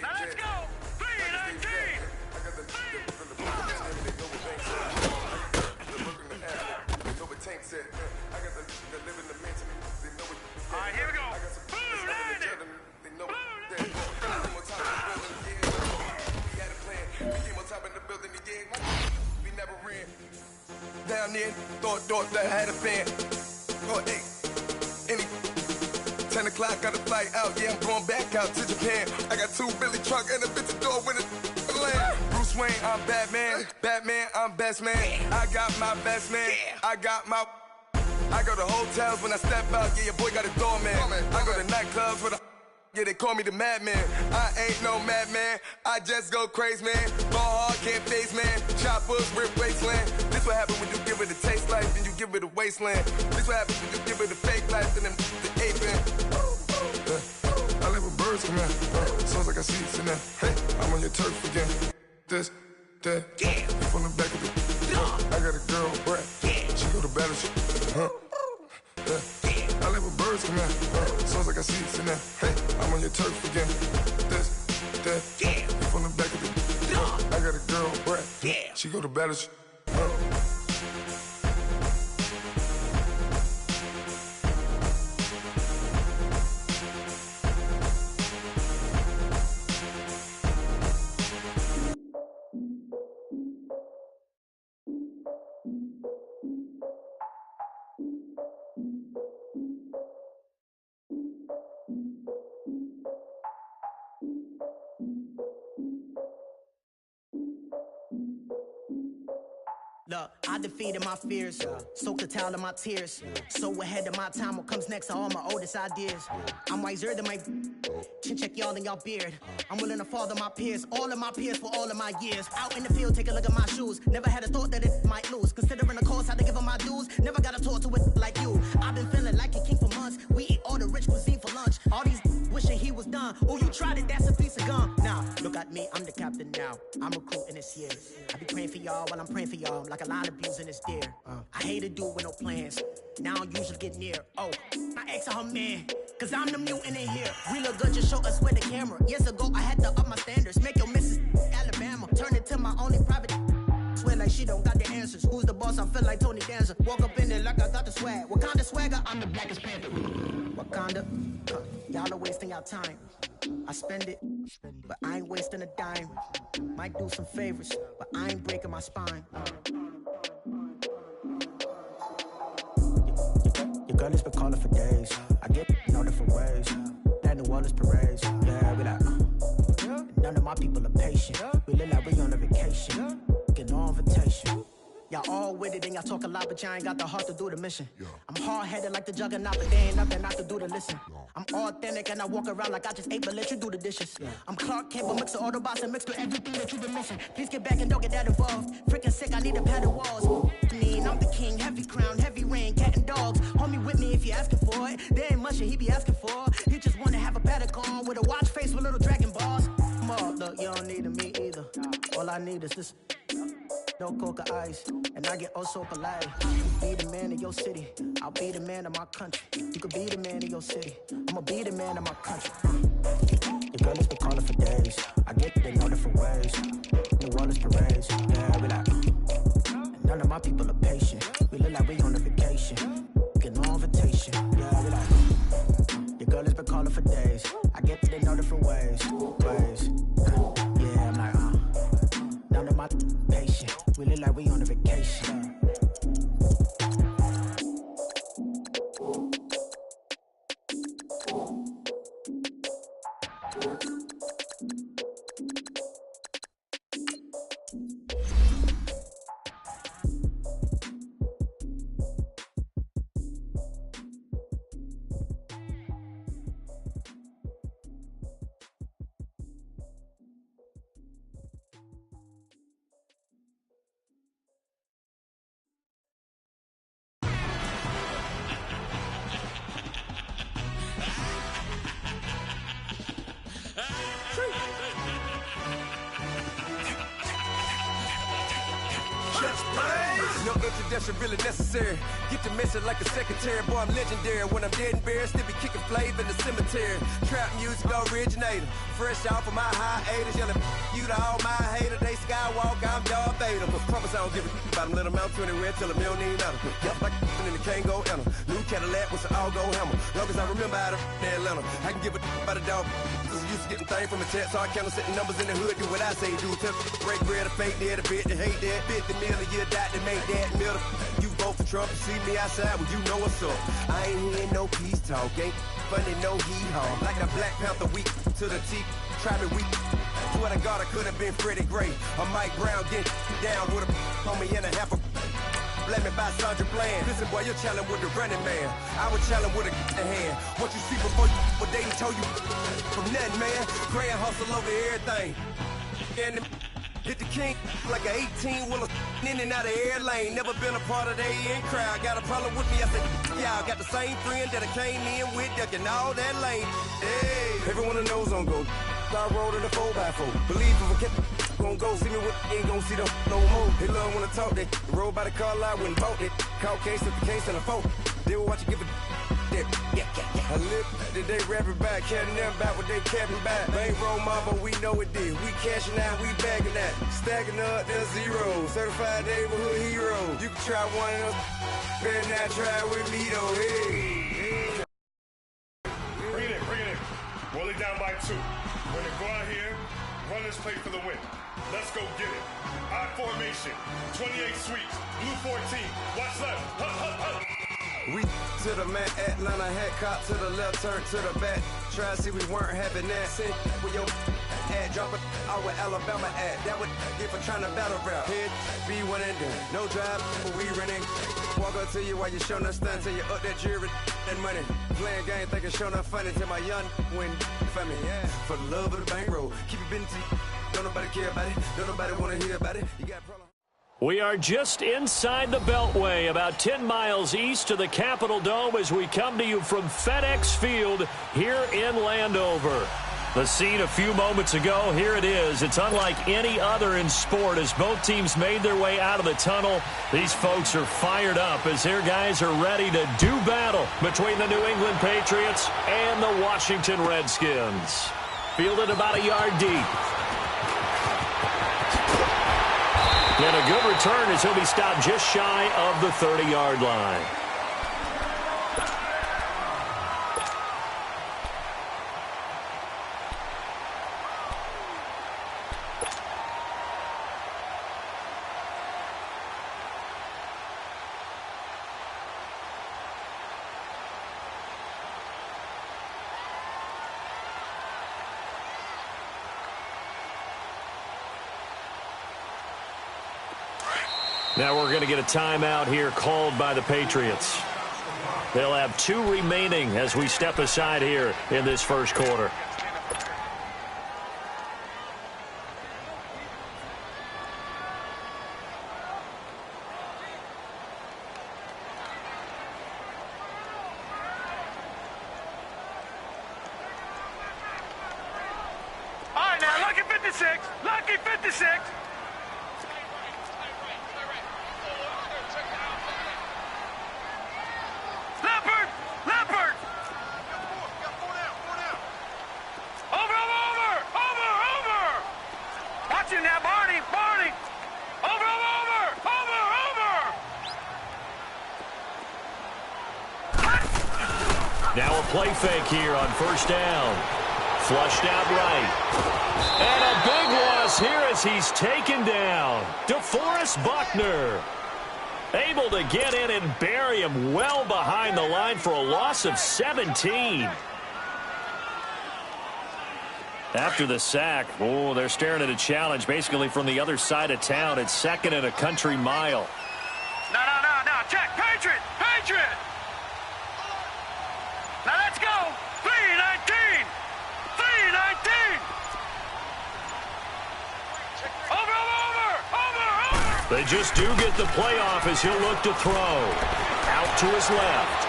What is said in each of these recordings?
Now let's go! 319! Alright, here we go. Blue landing! Down there, thought that had a fan. Oh, hey, any 10 o'clock, got a flight out. Yeah, I'm going back out to Japan. I got 2 Billy truck and a bitch door with a land. Bruce Wayne, I'm Batman. Batman, I'm best man. I got my best man. I go to hotels when I step out. Yeah, your boy got a doorman. I go to nightclubs with a. Yeah, they call me the madman. I ain't no madman. I just go crazy, man. Ball hard, can't face, man. Choppers, rip wasteland. This what happen when you give it a taste life, then you give it a wasteland. This what happens when you give it a fake life, then the aping. I live with birds come in. Sounds like I see it in there. Hey, I'm on your turf again. This, that, from the back of the. I got a girl, Brett. She go to battle. I live with birds come in. Sounds like I see it in there. Hey, I'm on your turf again. This, that, from the back of the. I got a girl, Brett. She go to battle. Look, I defeated my fears, soaked a towel in my tears. So ahead of my time, what comes next are all my oldest ideas. I'm wiser than my chin check y'all in y'all beard. I'm willing to father my peers, all of my peers for all of my years. Out in the field, take a look at my shoes. Never had a thought that it might lose. Considering the cost, had to give them my dues. Never got a talk to it like you. I've been feeling like a king for months. We eat all the rich cuisine for lunch. All these wishing he was done. Oh, you tried it, that's a piece of gum. Now, look at me, I'm the captain now. I'm recruiting this year. I be praying for y'all while I'm praying for y'all. Like a line of abusing this deer. I hate a dude with no plans. Now I usually get near. Oh, I ex her man. Cause I'm the mutant in here. We look good, just show us where the camera. Years ago, I had to up my standards. Make your Mrs. Alabama. Turn it to my only private. Swear like she don't got the answers. Who's the boss? I feel like Tony Danza. Walk up in there like I got the swag. What kind of swagger? I'm the blackest panther. Wakanda. Y'all are wasting your time. I spend it, but I ain't wasting a dime. Might do some favors, but I ain't breaking my spine. Your girl has been calling for days. I get no different ways. That New Orleans parades. Yeah, we like. None of my people are patient. We look like we on a vacation. Get no invitation. Y'all all with it and y'all talk a lot, but y'all ain't got the heart to do the mission. I'm hard-headed like the juggernaut, but there ain't nothing I can do to listen. I'm authentic and I walk around like I just ate, but let you do the dishes. I'm Clark Kent, but mix the Autobots and mix with everything that you've been missing. Please get back and don't get that involved. Freaking sick, I need a padded walls. I'm the king, heavy crown, heavy rain, cat and dogs. Homie with me if you're asking for it. There ain't much that he be asking for. He just wanna have a paddock on with a watch face with little dragon balls. Look, you don't need me either. All I need is this. No coca ice, and I get oh so polite. You be the man of your city, I'll be the man of my country. You could be the man of your city, I'ma be the man of my country. Your girl has been calling for days. I get they know different ways. New Orleans parades, yeah, we like. And none of my people are patient. We look like we on a vacation. Get no invitation, yeah, we like. Your girl has been calling for days. I get they know different ways. Yeah, I'm like, none of my patient. We look like we on a vacation. introduction really necessary. Get the message like a secretary. Boy, I'm legendary. When I'm dead and buried, still be kicking flavor in the cemetery. Trap music originator. Fresh off of my hiatus. Yelling you to all my haters. They skywalk, I'm Darth Vader. But promise I don't give a about them. Let them out 20 red till a mill need out. Yup, like and the can't go enter. New Cadillac with an all-go hammer. Long as I remember out of Atlanta. I can give a about a dog. Used to getting things from a text, so I count setting numbers in the hood. Do what I say, do. Tell break bread, a fake dead, a bit to hate that. 50 million, you die to make that middle. You vote for Trump, you see me outside, well, you know what's up. I ain't hearing no peace talk, ain't funny, no hee-haw. Like a Black Panther weak to the teeth, try me weak. Swear to God, I could have been Freddie Gray. Or Mike Brown getting down with a on me and a half a. Let me buy Sandra Bland. Listen, boy, you're challenging with the running man. I was challenging with a hand. What you see before you, what they told you from nothing, man. Grand hustle over everything. And hit the king like an 18-wheeler in and out of air lane. Never been a part of the in crowd. Got a problem with me, I said, y'all got the same friend that I came in with, ducking all that lane. Hey, everyone knows on go. I rolled in a 4x4. Believe if I kept gon' go see me with ain't gon' see them no more. They love when I talk, they roll by the car lot when bought it. Caught case at the case and a phone. They will watch you give a yeah. I live that they rapping back, carrying them back what they capping back. Bankroll mama, we know it did. We cashing out, we bagging that. Stacking up, there's zero. Certified neighborhood hero. You can try one of them, better not try with me though. Hey. Bring it in. Roll it down by 2. We're gonna go out here, run this play for the win. Let's go get it. I formation, 28 sweeps, blue 14. Watch left. Hup. We to the man, Atlanta hat cop to the left, turn to the back. Try to see we weren't having that. Send with your ad, drop it out with Alabama ad. That would get for trying to battle rap. Head, be one and done. No drive, but we running. Walk up to you while you showing us stunts till you up that jury and money. Playing game, thinking showing up funny till my young win for me. Yeah, for the love of the bankroll. Keep it busy. Don't nobody care about it. Don't nobody want to hear about it. You got a problem. We are just inside the Beltway, about 10 miles east of the Capitol Dome as we come to you from FedEx Field here in Landover. The scene a few moments ago, here it is. It's unlike any other in sport as both teams made their way out of the tunnel. These folks are fired up as their guys are ready to do battle between the New England Patriots and the Washington Redskins. Fielded about a yard deep. And a good return as he'll be stopped just shy of the 30-yard line. Now we're going to get a timeout here called by the Patriots. They'll have 2 remaining as we step aside here in this first quarter. All right, now, lucky 56. Lucky 56. Leopard! Over! Watch him now, Barney! Over! Now a play fake here on first down. Flushed out right. And a big loss here as he's taken down. DeForest Buckner able to get in and bury him well behind the line for a loss of 17. After the sack, they're staring at a challenge basically from the other side of town. It's second and a country mile. No. Check. Patriot. Now let's go. 319. Over. They just do get the playoff as he'll look to throw. Out to his left.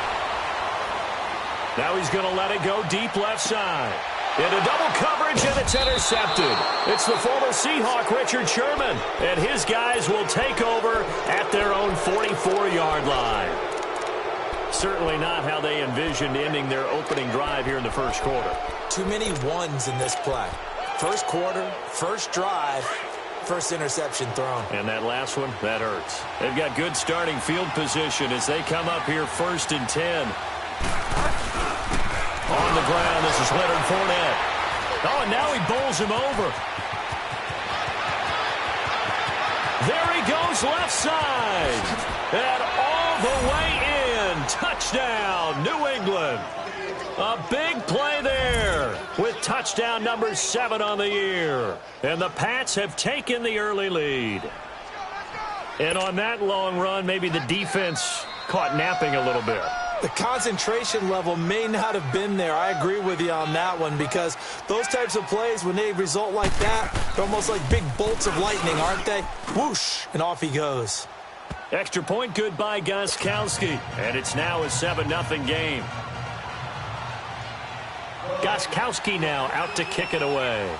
Now he's going to let it go deep left side. Into double coverage, and it's It's intercepted. It's the former Seahawk, Richard Sherman, and his guys will take over at their own 44-yard line. Certainly not how they envisioned ending their opening drive here in the first quarter. Too many ones in this play. First quarter, first drive, first interception thrown. And that last one, that hurts. They've got good starting field position as they come up here 1st and 10. On the ground, this is Leonard Fournette. Oh, and now he bowls him over. There he goes left side. And all the way in. Touchdown, New England. A big play there with touchdown number 7 on the year. And the Pats have taken the early lead. And on that long run, maybe the defense caught napping a little bit. The concentration level may not have been there. I agree with you on that one because those types of plays, when they result like that, they're almost like big bolts of lightning, aren't they? Whoosh, and off he goes. Extra point good by Gostkowski. And it's now a 7-0 game. Gostkowski now out to kick it away.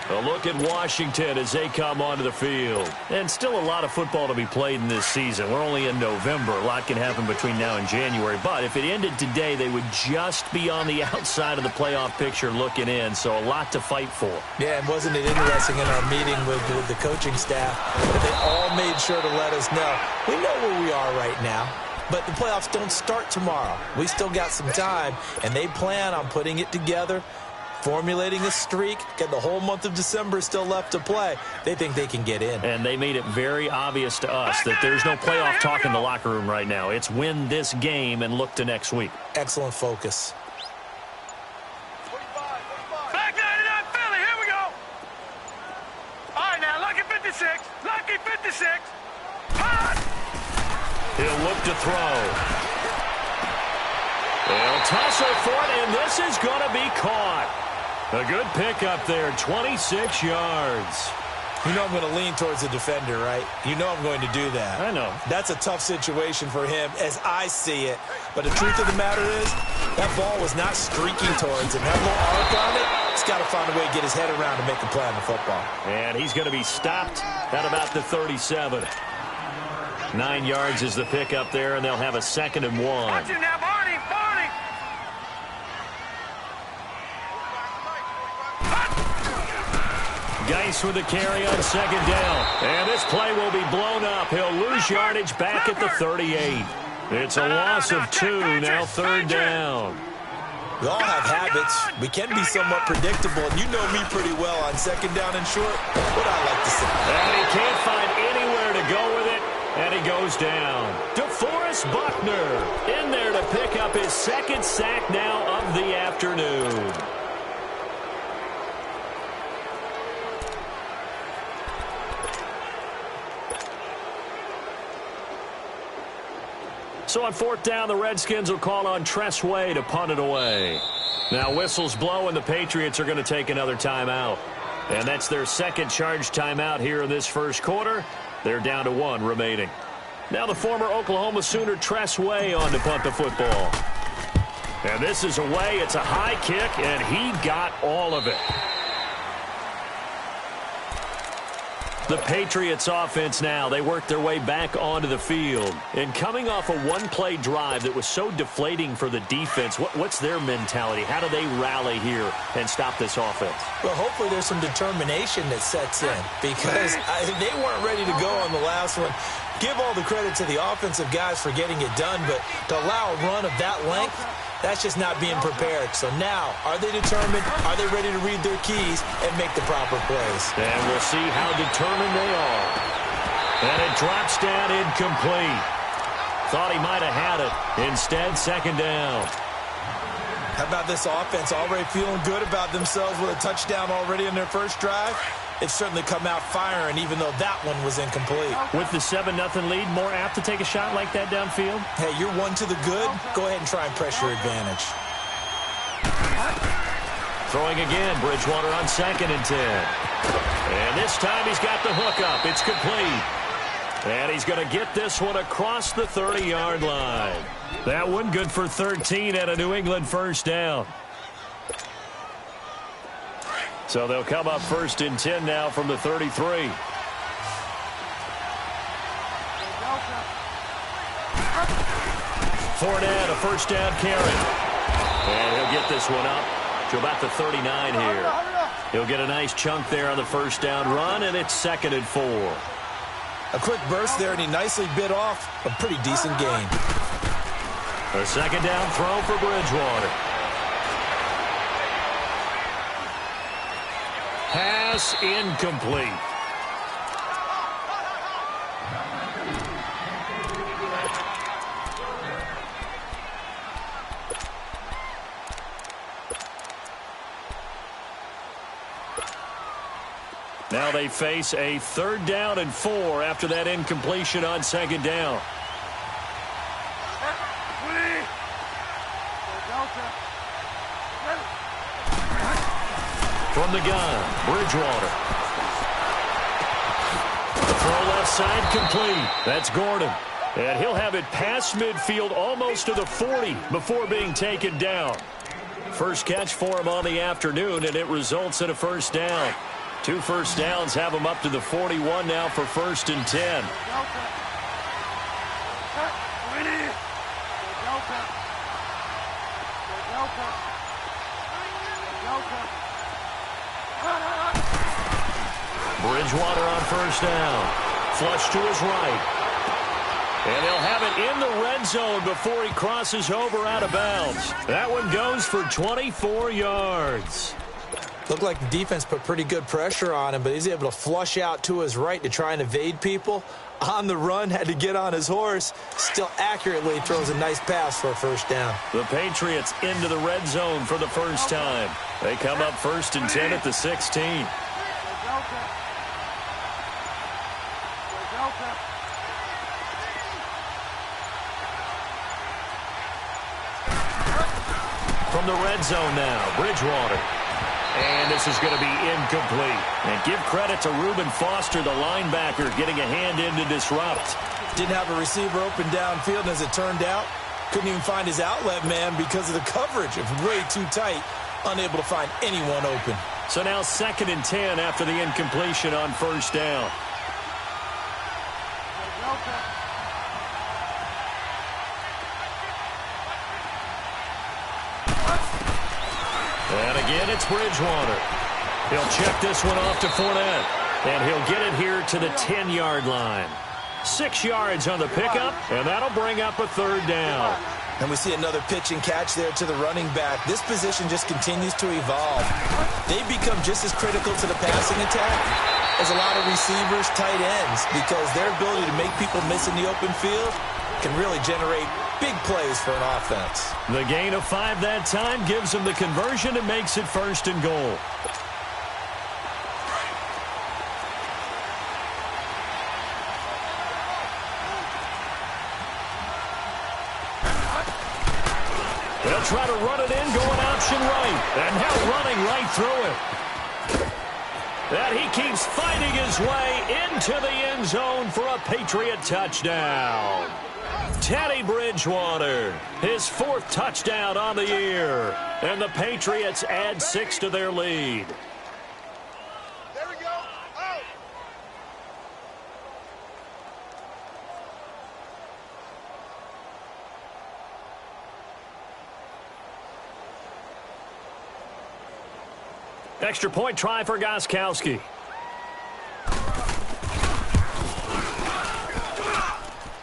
A look at Washington as they come onto the field. And still a lot of football to be played in this season. We're only in November. A lot can happen between now and January. But if it ended today, they would just be on the outside of the playoff picture looking in. So a lot to fight for. Yeah, and wasn't it interesting in our meeting with the coaching staff that they all made sure to let us know. We know where we are right now. But the playoffs don't start tomorrow. We still got some time. And they plan on putting it together, formulating a streak, get the whole month of December still left to play. They think they can get in. And they made it very obvious to us that there's no playoff talk in the locker room right now. It's win this game and look to next week. Excellent focus. Back 99 Philly, here we go. All right, now, lucky 56. Lucky 56. Hot. He'll look to throw. They'll tussle for it, and this is going to be caught. A good pickup there, 26 yards. You know I'm going to lean towards the defender, right? You know I'm going to do that. I know. That's a tough situation for him as I see it. But the truth of the matter is, that ball was not streaking towards him. That little arc on it, he's got to find a way to get his head around to make a play on the football. And he's going to be stopped at about the 37. 9 yards is the pickup there, and they'll have a 2nd and 1. Watch it now, Barney, Barney. Geis with the carry on 2nd down. And this play will be blown up. He'll lose yardage back at the 38. It's a loss of 2, now 3rd down. We all have habits. We can be somewhat predictable, and you know me pretty well on 2nd down and short. What I like to say. And he can't find anywhere to go with it, and he goes down. DeForest Buckner in there to pick up his 2nd sack now of the afternoon. So on 4th down, the Redskins will call on Tress Way to punt it away. Now whistles blow, and the Patriots are going to take another timeout. And that's their 2nd charge timeout here in this first quarter. They're down to 1 remaining. Now the former Oklahoma Sooner Tress Way on to punt the football. And this is away. It's a high kick, and he got all of it. The Patriots offense now, they work their way back onto the field. And coming off a one-play drive that was so deflating for the defense, what's their mentality? How do they rally here and stop this offense? Well, hopefully there's some determination that sets in because they weren't ready to go on the last one. Give all the credit to the offensive guys for getting it done, but to allow a run of that length, that's just not being prepared. So now, are they determined? Are they ready to read their keys and make the proper plays? And we'll see how determined they are. And it drops down incomplete. Thought he might have had it. Instead, 2nd down. How about this offense already feeling good about themselves with a touchdown already in their first drive? It's certainly come out firing, even though that one was incomplete. With the 7-0 lead, more apt to take a shot like that downfield? Hey, you're one to the good. Go ahead and try and press your advantage. Throwing again, Bridgewater on 2nd and 10. And this time he's got the hook up. It's complete. And he's going to get this one across the 30-yard line. That one good for 13 and a New England first down. So they'll come up 1st and 10 now from the 33. Fournette, a first down carry. And he'll get this one up to about the 39 here. He'll get a nice chunk there on the first down run, and it's 2nd and 4. A quick burst there, and he nicely bit off a pretty decent gain. A 2nd down throw for Bridgewater. Pass incomplete. Now they face a 3rd down and 4 after that incompletion on 2nd down. From the gun, Bridgewater. Throw left side complete. That's Gordon. And he'll have it past midfield almost to the 40 before being taken down. First catch for him on the afternoon, and it results in a first down. 2 first downs have him up to the 41 now for 1st and 10. Bridgewater on first down. Flush to his right. And they'll have it in the red zone before he crosses over out of bounds. That one goes for 24 yards. Looked like the defense put pretty good pressure on him, but he's able to flush out to his right to try and evade people. On the run, had to get on his horse. Still accurately throws a nice pass for a first down. The Patriots into the red zone for the first time. They come up 1st and 10 at the 16. From the red zone now, Bridgewater. And this is going to be incomplete. And give credit to Reuben Foster, the linebacker, getting a hand in to disrupt. Didn't have a receiver open downfield, and as it turned out, couldn't even find his outlet man because of the coverage. It was way too tight, unable to find anyone open. So now 2nd and 10 after the incompletion on first down. And again, it's Bridgewater. He'll check this one off to Fournette. And he'll get it here to the 10-yard line. 6 yards on the pickup, and that'll bring up a 3rd down. And we see another pitch and catch there to the running back. This position just continues to evolve. They become just as critical to the passing attack as a lot of receivers, tight ends, because their ability to make people miss in the open field can really generate big plays for an offense. The gain of 5 that time gives them the conversion and makes it 1st and goal. They'll try to run it in, going option right. And now running right through it. And he keeps fighting his way into the end zone for a Patriot touchdown. Teddy Bridgewater, his 4th touchdown on the year. And the Patriots add 6 to their lead. There we go. Out. Extra point try for Gostkowski.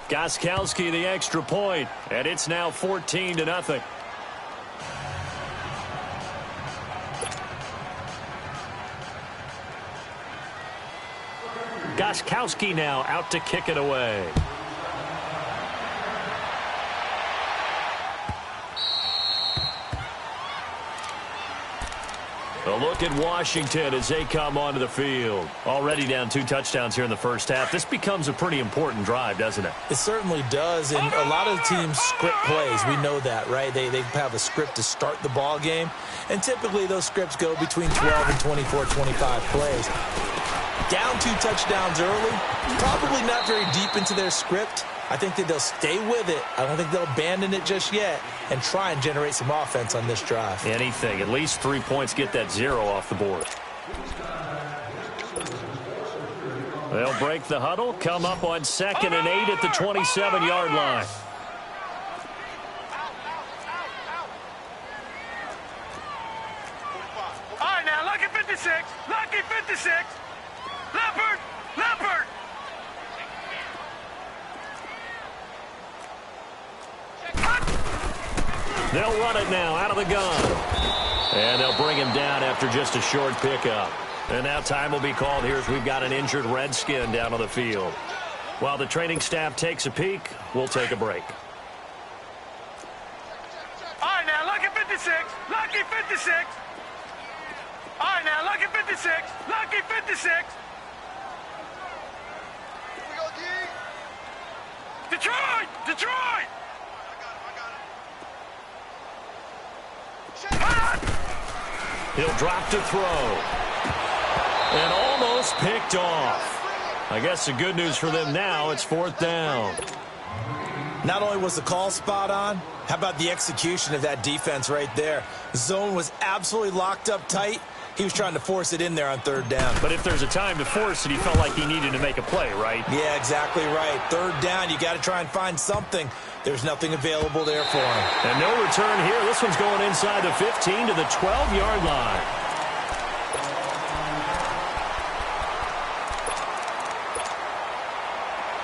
Gostkowski the extra point, and it's now 14-0. Gostkowski now out to kick it away. A look at Washington as they come onto the field. Already down 2 touchdowns here in the first half. This becomes a pretty important drive, doesn't it? It certainly does, and a lot of the teams script plays. We know that, right? They have a script to start the ball game, and typically those scripts go between 12 and 24, 25 plays. Down 2 touchdowns early, probably not very deep into their script. I think that they'll stay with it. I don't think they'll abandon it just yet and try and generate some offense on this drive. Anything. At least 3 points, get that 0 off the board. They'll break the huddle, come up on 2nd and 8 at the 27-yard line. All right, now, lucky 56. Lucky 56. Leopard. Leopard. They'll run it now out of the gun. And they'll bring him down after just a short pickup. And now time will be called here as we've got an injured Redskin down on the field. While the training staff takes a peek, we'll take a break. All right, now, lucky 56. Lucky 56. All right, now, lucky 56. Lucky 56. Here we go, D. Detroit! Detroit! He'll drop to throw. And almost picked off. I guess the good news for them now, it's 4th down. Not only was the call spot on, how about the execution of that defense right there? The zone was absolutely locked up tight. He was trying to force it in there on 3rd down. But if there's a time to force it, he felt like he needed to make a play, right? Yeah, exactly right. 3rd down, you got to try and find something. There's nothing available there for him. And no return here. This one's going inside the 15 to the 12-yard line.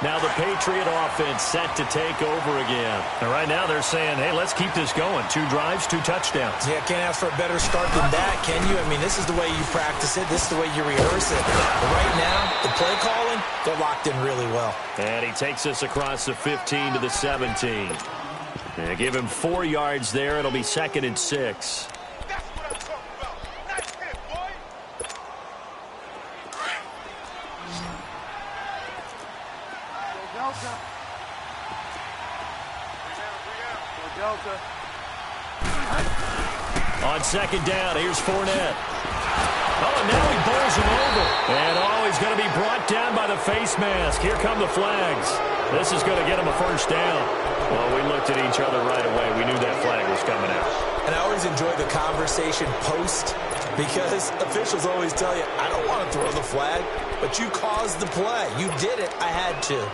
Now the Patriot offense set to take over again. And right now they're saying, hey, let's keep this going. 2 drives, 2 touchdowns. Yeah, can't ask for a better start than that, can you? I mean, this is the way you practice it. This is the way you rehearse it. But right now, the play calling, they're locked in really well. And he takes us across the 15 to the 17. And give him 4 yards there. It'll be 2nd and 6. On 2nd down, here's Fournette. Oh, and now he bowls him over. And he's going to be brought down by the face mask. Here come the flags. This is going to get him a 1st down. Well, we looked at each other right away. We knew that flag was coming out. And I always enjoy the conversation post because officials always tell you, I don't want to throw the flag, but you caused the play. You did it. I had to.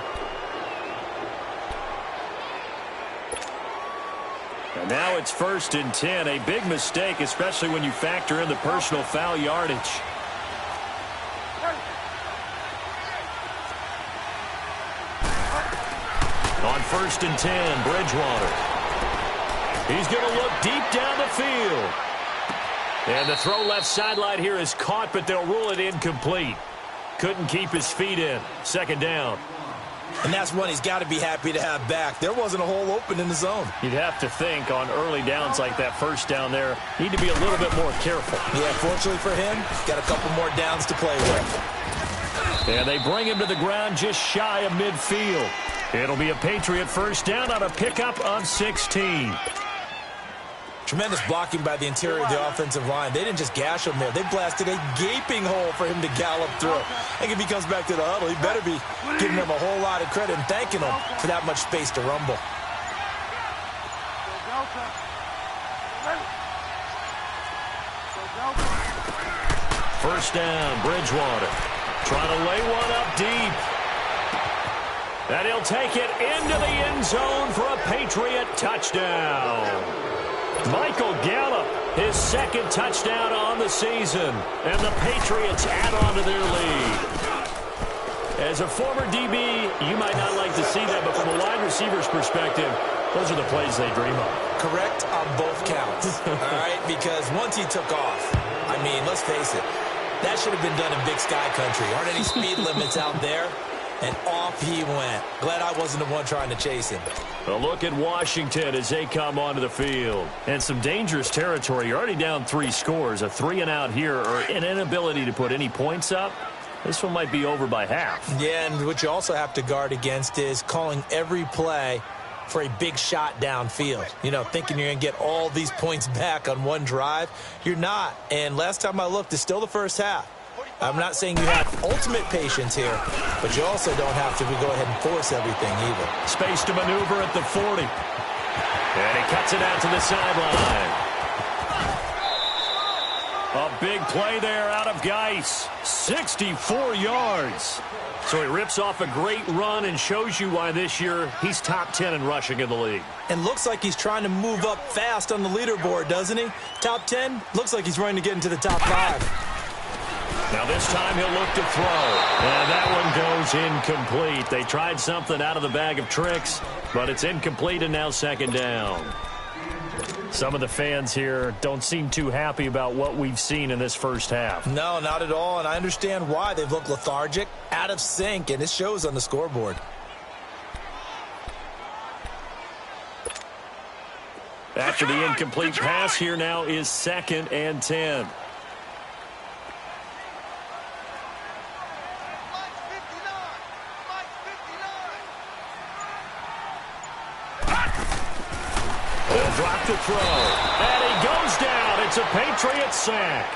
And now it's 1st and 10. A big mistake, especially when you factor in the personal foul yardage. On 1st and 10, Bridgewater. He's going to look deep down the field. And the throw left sideline here is caught, but they'll rule it incomplete. Couldn't keep his feet in. 2nd down. And that's one he's got to be happy to have back. There wasn't a hole open in the zone. You'd have to think on early downs like that 1st down there, need to be a little bit more careful. Yeah, fortunately for him, got a couple more downs to play with. And they bring him to the ground just shy of midfield. It'll be a Patriot 1st down on a pickup of 16. Tremendous blocking by the interior of the offensive line. They didn't just gash him there. They blasted a gaping hole for him to gallop through. I think if he comes back to the huddle, he better be giving him a whole lot of credit and thanking him for that much space to rumble. First down, Bridgewater. Trying to lay one up deep. And he'll take it into the end zone for a Patriot touchdown. Michael Gallup, his 2nd touchdown on the season. And the Patriots add on to their lead. As a former DB, you might not like to see that, but from a wide receiver's perspective, those are the plays they dream of. Correct on both counts, all right? Because once he took off, I mean, let's face it, that should have been done in Big Sky Country. Aren't any speed limits out there? And off he went. Glad I wasn't the one trying to chase him. A look at Washington as they come onto the field. And some dangerous territory. You're already down 3 scores. A 3-and-out here or an inability to put any points up. This one might be over by half. Yeah, and what you also have to guard against is calling every play for a big shot downfield. You know, thinking you're going to get all these points back on one drive. You're not. And last time I looked, it's still the first half. I'm not saying you have ultimate patience here, but you also don't have to go ahead and force everything either. Space to maneuver at the 40. And he cuts it out to the sideline. A big play there out of Geis. 64 yards. So he rips off a great run and shows you why this year he's top 10 in rushing in the league. And looks like he's trying to move up fast on the leaderboard, doesn't he? Top 10, looks like he's running to get into the top 5. Now this time he'll look to throw. And that one goes incomplete. They tried something out of the bag of tricks, but it's incomplete and now second down. Some of the fans here don't seem too happy about what we've seen in this first half. No, not at all, and I understand why. They've looked lethargic, out of sync, and it shows on the scoreboard. After the incomplete pass, here now is 2nd and 10. Drop to throw. And he goes down. It's a Patriots sack.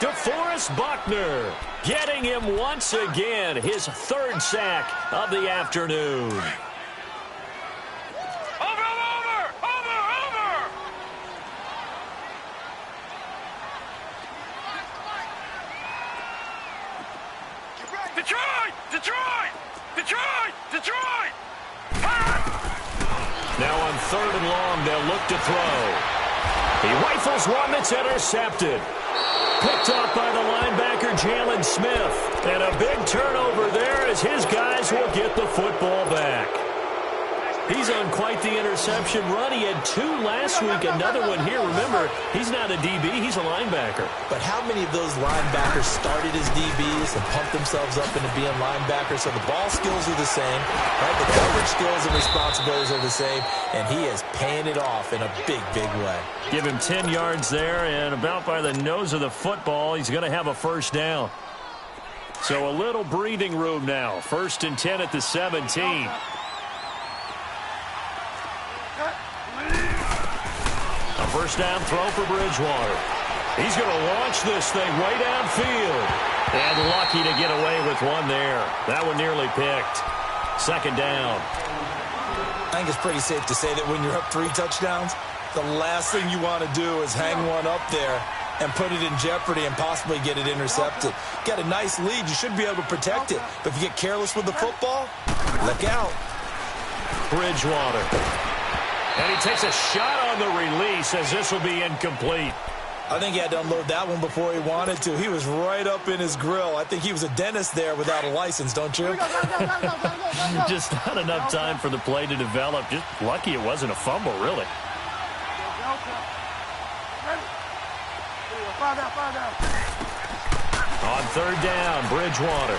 DeForest Buckner getting him once again. His 3rd sack of the afternoon. Over! Detroit! Now on 3rd and long, they'll look to throw. He rifles one that's intercepted. Picked up by the linebacker, Jalen Smith. And a big turnover there as his guys will get the football back. He's on quite the interception run. He had 2 last week, another one here. Remember, he's not a DB, he's a linebacker. But how many of those linebackers started as DBs and pumped themselves up into being linebackers? So the ball skills are the same, right? The coverage skills and responsibilities are the same, and he is paying it off in a big, big way. Give him 10 yards there, and about by the nose of the football, he's going to have a first down. So a little breathing room now. 1st and 10 at the 17. A first down throw for Bridgewater. He's going to launch this thing way downfield. And lucky to get away with one there. That one nearly picked. 2nd down. I think it's pretty safe to say that when you're up 3 touchdowns, the last thing you want to do is hang one up there and put it in jeopardy and possibly get it intercepted. Got a nice lead. You should be able to protect it. But if you get careless with the football, look out. Bridgewater. And he takes a shot on the release as this will be incomplete. I think he had to unload that one before he wanted to. He was right up in his grill. I think he was a dentist there without a license, don't you? Just not enough time for the play to develop. Just lucky it wasn't a fumble, really. On 3rd down, Bridgewater.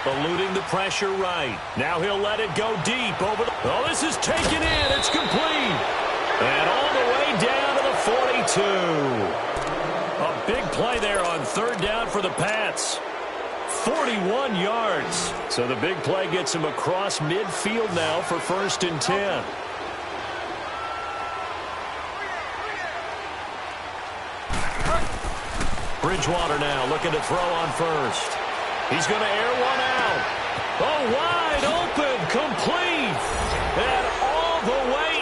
Eluding the pressure right. Now he'll let it go deep over the... Oh, this is taken in. It's complete. And all the way down to the 42. A big play there on 3rd down for the Pats. 41 yards. So the big play gets him across midfield now for 1st and 10. Bridgewater now looking to throw on 1st. He's going to air one out. Oh, wide open, complete. And all the way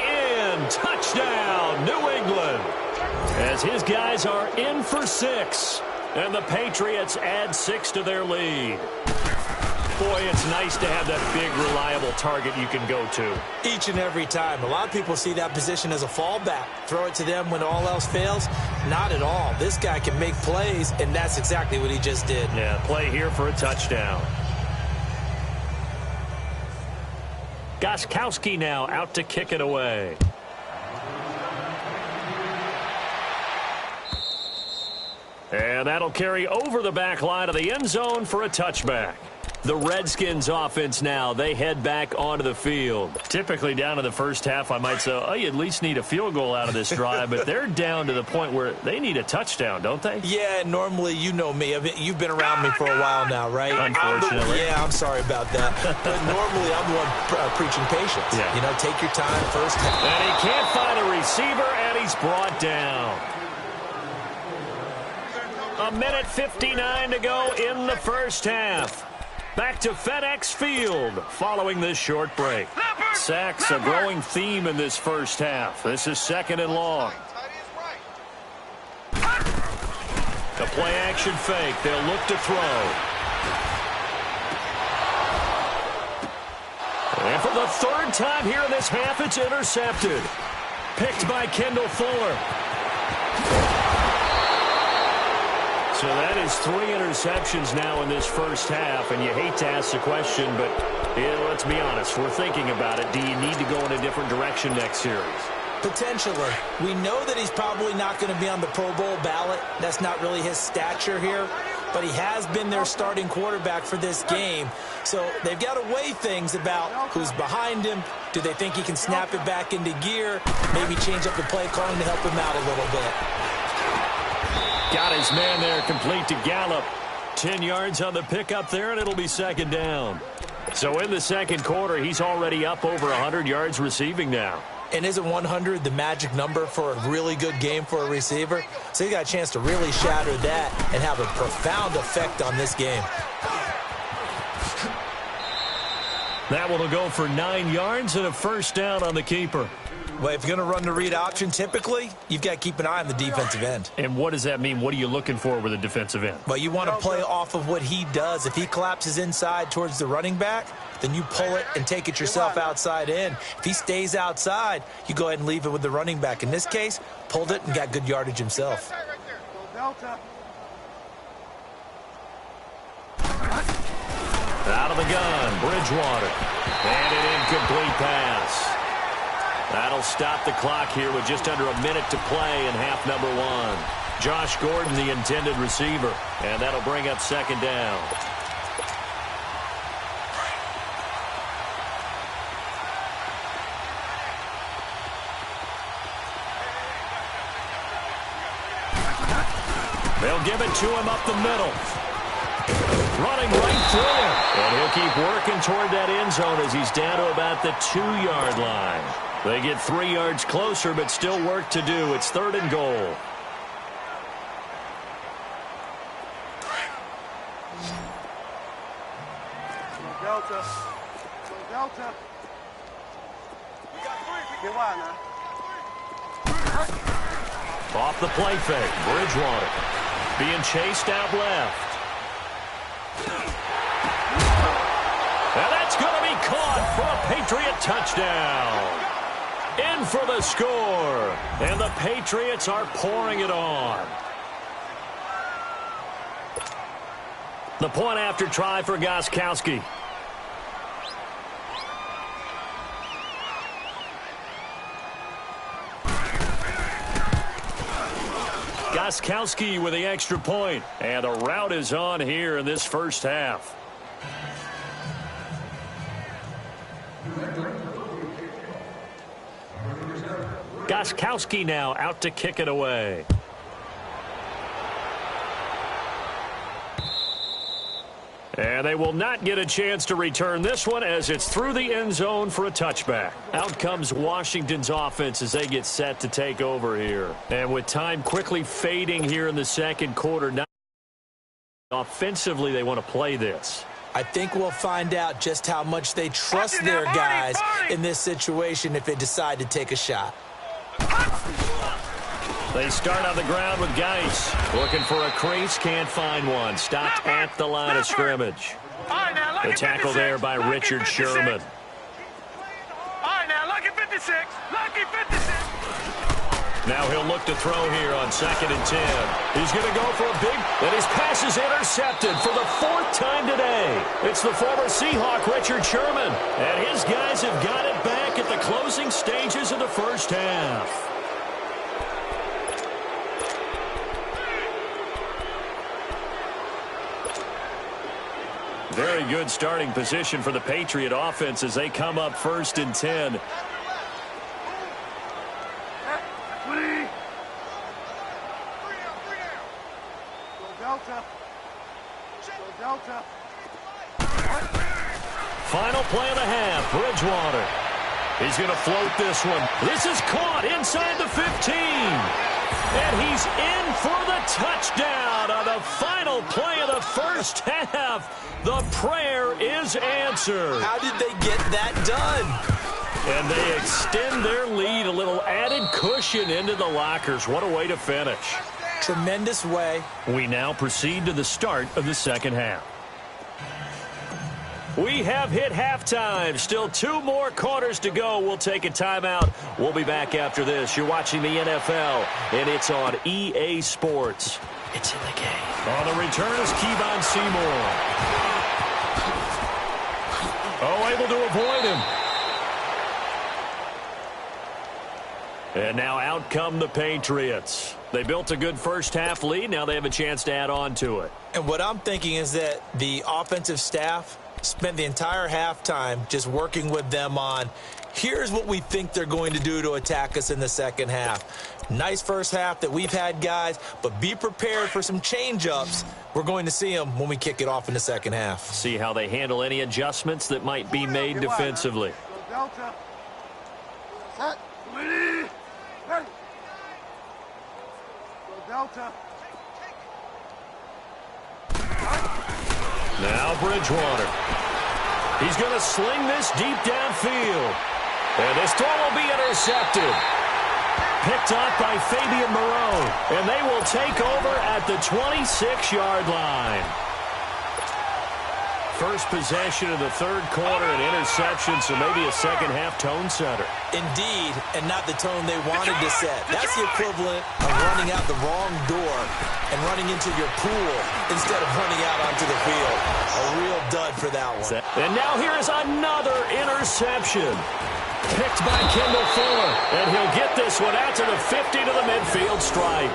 in. Touchdown, New England. As his guys are in for 6. And the Patriots add 6 to their lead. Boy, it's nice to have that big, reliable target you can go to. Each and every time. A lot of people see that position as a fallback. Throw it to them when all else fails. Not at all. This guy can make plays, and that's exactly what he just did. Yeah, play here for a touchdown. Gostkowski now out to kick it away. And that'll carry over the back line of the end zone for a touchback. The Redskins offense now, they head back onto the field. Typically down to the first half, I might say, oh, you at least need a field goal out of this drive, but they're down to the point where they need a touchdown, don't they? Yeah, normally, you know me. You've been around me for a while now, right? Unfortunately. I'm sorry about that. But normally, I'm the one preaching patience. Yeah. You know, take your time first. And he can't find a receiver, and he's brought down. A minute 59 to go in the first half. Back to FedEx Field following this short break. Sacks a growing theme in this first half. This is 2nd and long. The play-action fake. They'll look to throw. And for the 3rd time here in this half, it's intercepted. Picked by Kendall Fuller. So that is 3 interceptions now in this first half, and you hate to ask the question, but let's be honest, we're thinking about it. Do you need to go in a different direction next series? Potentially. We know that he's probably not going to be on the Pro Bowl ballot. That's not really his stature here, but he has been their starting quarterback for this game. So they've got to weigh things about who's behind him. Do they think he can snap it back into gear? Maybe change up the play calling to help him out a little bit. Got his man there, complete to Gallup. 10 yards on the pickup there, and it'll be 2nd down. So in the second quarter, he's already up over 100 yards receiving now. And isn't 100 the magic number for a really good game for a receiver? So he got a chance to really shatter that and have a profound effect on this game. That one will go for 9 yards and a first down on the keeper. Well, if you're going to run the read option, typically, you've got to keep an eye on the defensive end. And what does that mean? What are you looking for with a defensive end? Well, you want to play off of what he does. If he collapses inside towards the running back, then you pull it and take it yourself outside in. If he stays outside, you go ahead and leave it with the running back. In this case, pulled it and got good yardage himself. Out of the gun, Bridgewater. And an incomplete pass. That'll stop the clock here with just under a minute to play in half number 1. Josh Gordon, the intended receiver. And that'll bring up 2nd down. They'll give it to him up the middle. Running right through him. And he'll keep working toward that end zone as he's down to about the 2-yard line. They get 3 yards closer, but still work to do. It's 3rd and goal. Delta. Delta. We got 3. Get wide now. Off the play fake, Bridgewater being chased out left. And that's going to be caught for a Patriot touchdown. In for the score. And the Patriots are pouring it on. The point after try for Gostkowski. Gostkowski with the extra point. And the rout is on here in this first half. Gostkowski now out to kick it away. And they will not get a chance to return this one as it's through the end zone for a touchback. Out comes Washington's offense as they get set to take over here. And with time quickly fading here in the second quarter, now offensively they want to play this. I think we'll find out just how much they trust their guys in this situation if they decide to take a shot. They start on the ground with Geis. Looking for a crease, can't find one. Stopped at the line of scrimmage. The tackle there by Richard Sherman. All right, now, lucky 56. Lucky 56. Now he'll look to throw here on 2nd and 10. He's going to go for a big, and his pass is intercepted for the 4th time today. It's the former Seahawk, Richard Sherman. And his guys have got it back at the closing stages of the first half. Very good starting position for the Patriot offense as they come up 1st and 10. Final play of the half, Bridgewater. He's going to float this one. This is caught inside the 15. And he's in for the touchdown on the final play of the first half. The prayer is answered. How did they get that done? And they extend their lead, a little added cushion into the lockers. What a way to finish. Tremendous way. We now proceed to the start of the second half. We have hit halftime. Still 2 more quarters to go. We'll take a timeout. We'll be back after this. You're watching the NFL, and it's on EA Sports. It's in the game. On the return is Kevon Seymour. Oh, able to avoid him. And now out come the Patriots. They built a good first-half lead. Now they have a chance to add on to it. And what I'm thinking is that the offensive staff spent the entire halftime just working with them on, here's what we think they're going to do to attack us in the second half. Nice first half that we've had, guys, but be prepared for some change-ups. We're going to see them when we kick it off in the second half. See how they handle any adjustments that might be made defensively. Delta. Set. Ready. Ready. Delta. Now Bridgewater. He's going to sling this deep downfield. And this throw will be intercepted. Picked off by Fabian Moreau. And they will take over at the 26-yard line. First possession of the third quarter, an interception, so maybe a second-half tone setter. Indeed, and not the tone they wanted to set. That's the equivalent of running out the wrong door and running into your pool instead of running out onto the field. A real dud for that one. And now here is another interception. Picked by Kendall Fuller. And he'll get this one out to the 50 to the midfield stripe.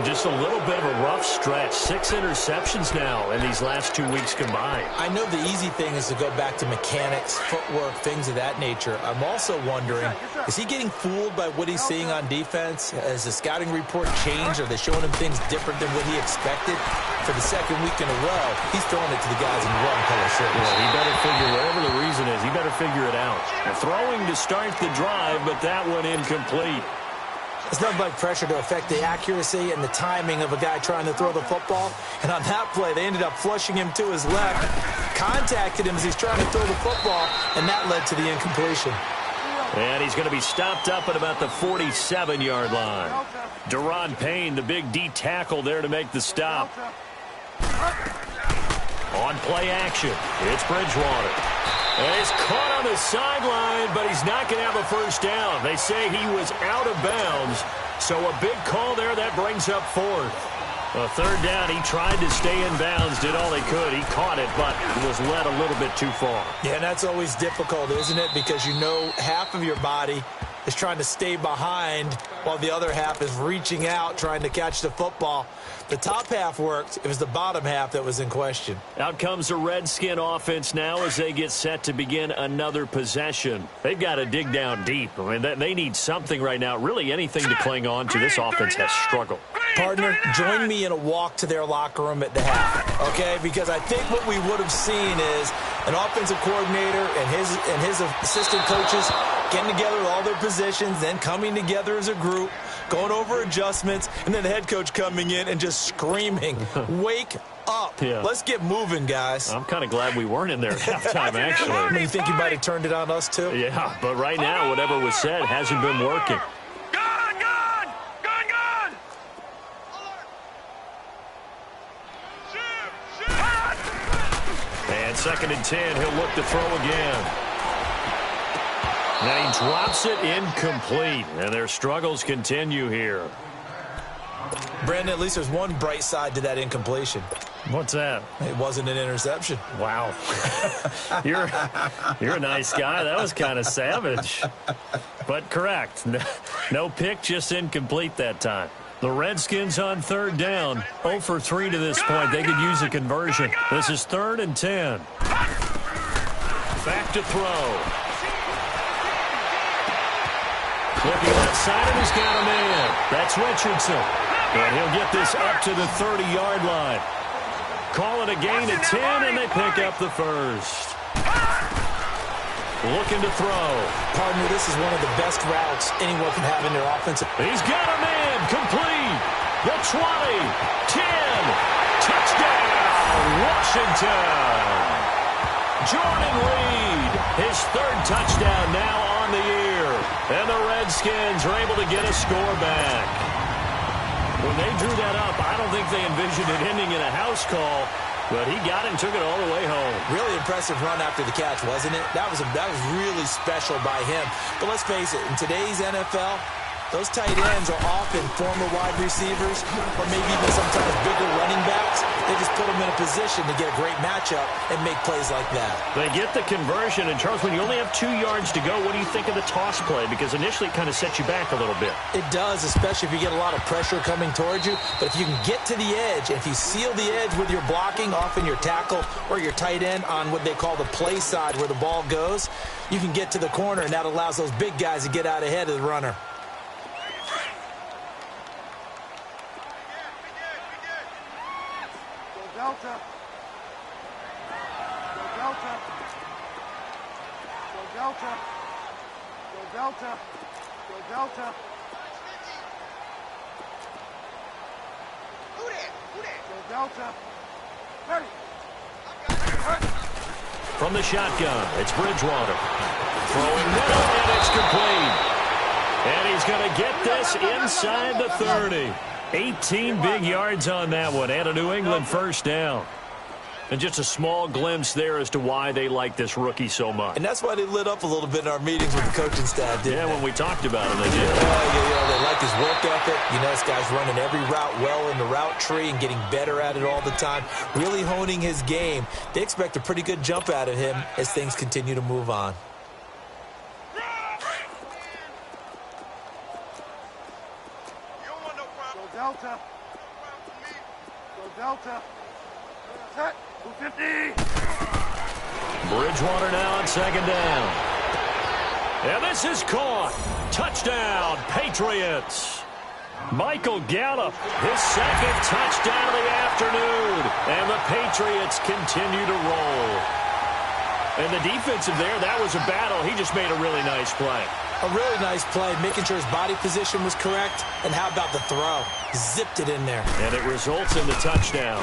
Just a little bit of a rough stretch. 6 interceptions now in these last 2 weeks combined. I know the easy thing is to go back to mechanics, footwork, things of that nature. I'm also wondering, is he getting fooled by what he's seeing on defense? Has the scouting report changed? Are they showing him things different than what he expected? For the second week in a row, he's throwing it to the guys in wrong color shirts. Well, he better figure, whatever the reason is, he better figure it out. Throwing to start the drive, but that one incomplete. It's nothing but pressure to affect the accuracy and the timing of a guy trying to throw the football. And on that play, they ended up flushing him to his left, contacted him as he's trying to throw the football, and that led to the incompletion. And he's going to be stopped up at about the 47-yard line. Deron Payne, the big D tackle there to make the stop. On play action, it's Bridgewater. And he's caught on the sideline, but he's not going to have a first down. They say he was out of bounds, so a big call there that brings up fourth. A third down, he tried to stay in bounds, did all he could. He caught it, but was led a little bit too far. Yeah, and that's always difficult, isn't it? Because you know half of your body is trying to stay behind while the other half is reaching out, trying to catch the football. The top half worked. It was the bottom half that was in question. Out comes the Redskin offense now as they get set to begin another possession. They've got to dig down deep. I mean, they need something right now, really anything to cling on to. This offense has struggled. Partner, join me in a walk to their locker room at the half, okay? Because I think what we would have seen is an offensive coordinator and his assistant coaches getting together with all their positions, then coming together as a group, going over adjustments, and then the head coach coming in and just screaming, wake up. Yeah. Let's get moving, guys. I'm kind of glad we weren't in there at halftime, actually. You think you might have turned it on us, too? Yeah, but right now, whatever was said hasn't been working. And 2nd and 10, he'll look to throw again. Now he drops it incomplete, and their struggles continue here. Brandon, at least there's one bright side to that incompletion. What's that? It wasn't an interception. Wow. You're a nice guy. That was kind of savage. But correct. No pick, just incomplete that time. The Redskins on 3rd down. 0 for 3 to this point. They could use a conversion. This is 3rd and 10. Back to throw. Looking left side, and he's got a man. That's Richardson. And he'll get this up to the 30-yard line. Call it a gain of 10, and they pick up the first. looking to throw. Partner, this is one of the best routes anyone can have in their offensive. He's got a man, complete. The 20, 10, touchdown, Washington. Jordan Reed, his third touchdown now on the year. And the Redskins are able to get a score back. When they drew that up, I don't think they envisioned it ending in a house call, but he got it and took it all the way home. Really impressive run after the catch, wasn't it? That was really special by him. But let's face it, in today's NFL, those tight ends are often former wide receivers or maybe even sometimes bigger running backs. They just put them in a position to get a great matchup and make plays like that. They get the conversion. And, Charles, when you only have 2 yards to go, what do you think of the toss play? Because initially it kind of sets you back a little bit. It does, especially if you get a lot of pressure coming towards you. But if you can get to the edge, if you seal the edge with your blocking, often your tackle or your tight end on what they call the play side where the ball goes, you can get to the corner, and that allows those big guys to get out ahead of the runner. Delta. Go Delta. Go Delta. Go Delta. Go Delta. Go Delta. Ready. From the shotgun, it's Bridgewater. Throwing middle, and it's complete. And he's going to get this inside the 30. 18 big yards on that one, and a New England first down. And just a small glimpse there as to why they like this rookie so much. And that's why they lit up a little bit in our meetings with the coaching staff, didn't they? When we talked about him, they did. They like his work ethic. You know, this guy's running every route well in the route tree and getting better at it all the time, really honing his game. They expect a pretty good jump out of him as things continue to move on. Delta. Go Delta. Set. 250. Bridgewater now on second down. And this is caught. Touchdown, Patriots. Michael Gallup, his second touchdown of the afternoon. And the Patriots continue to roll. And the defensive there, that was a battle. He just made a really nice play. A really nice play, making sure his body position was correct. And how about the throw? Zipped it in there. And it results in the touchdown.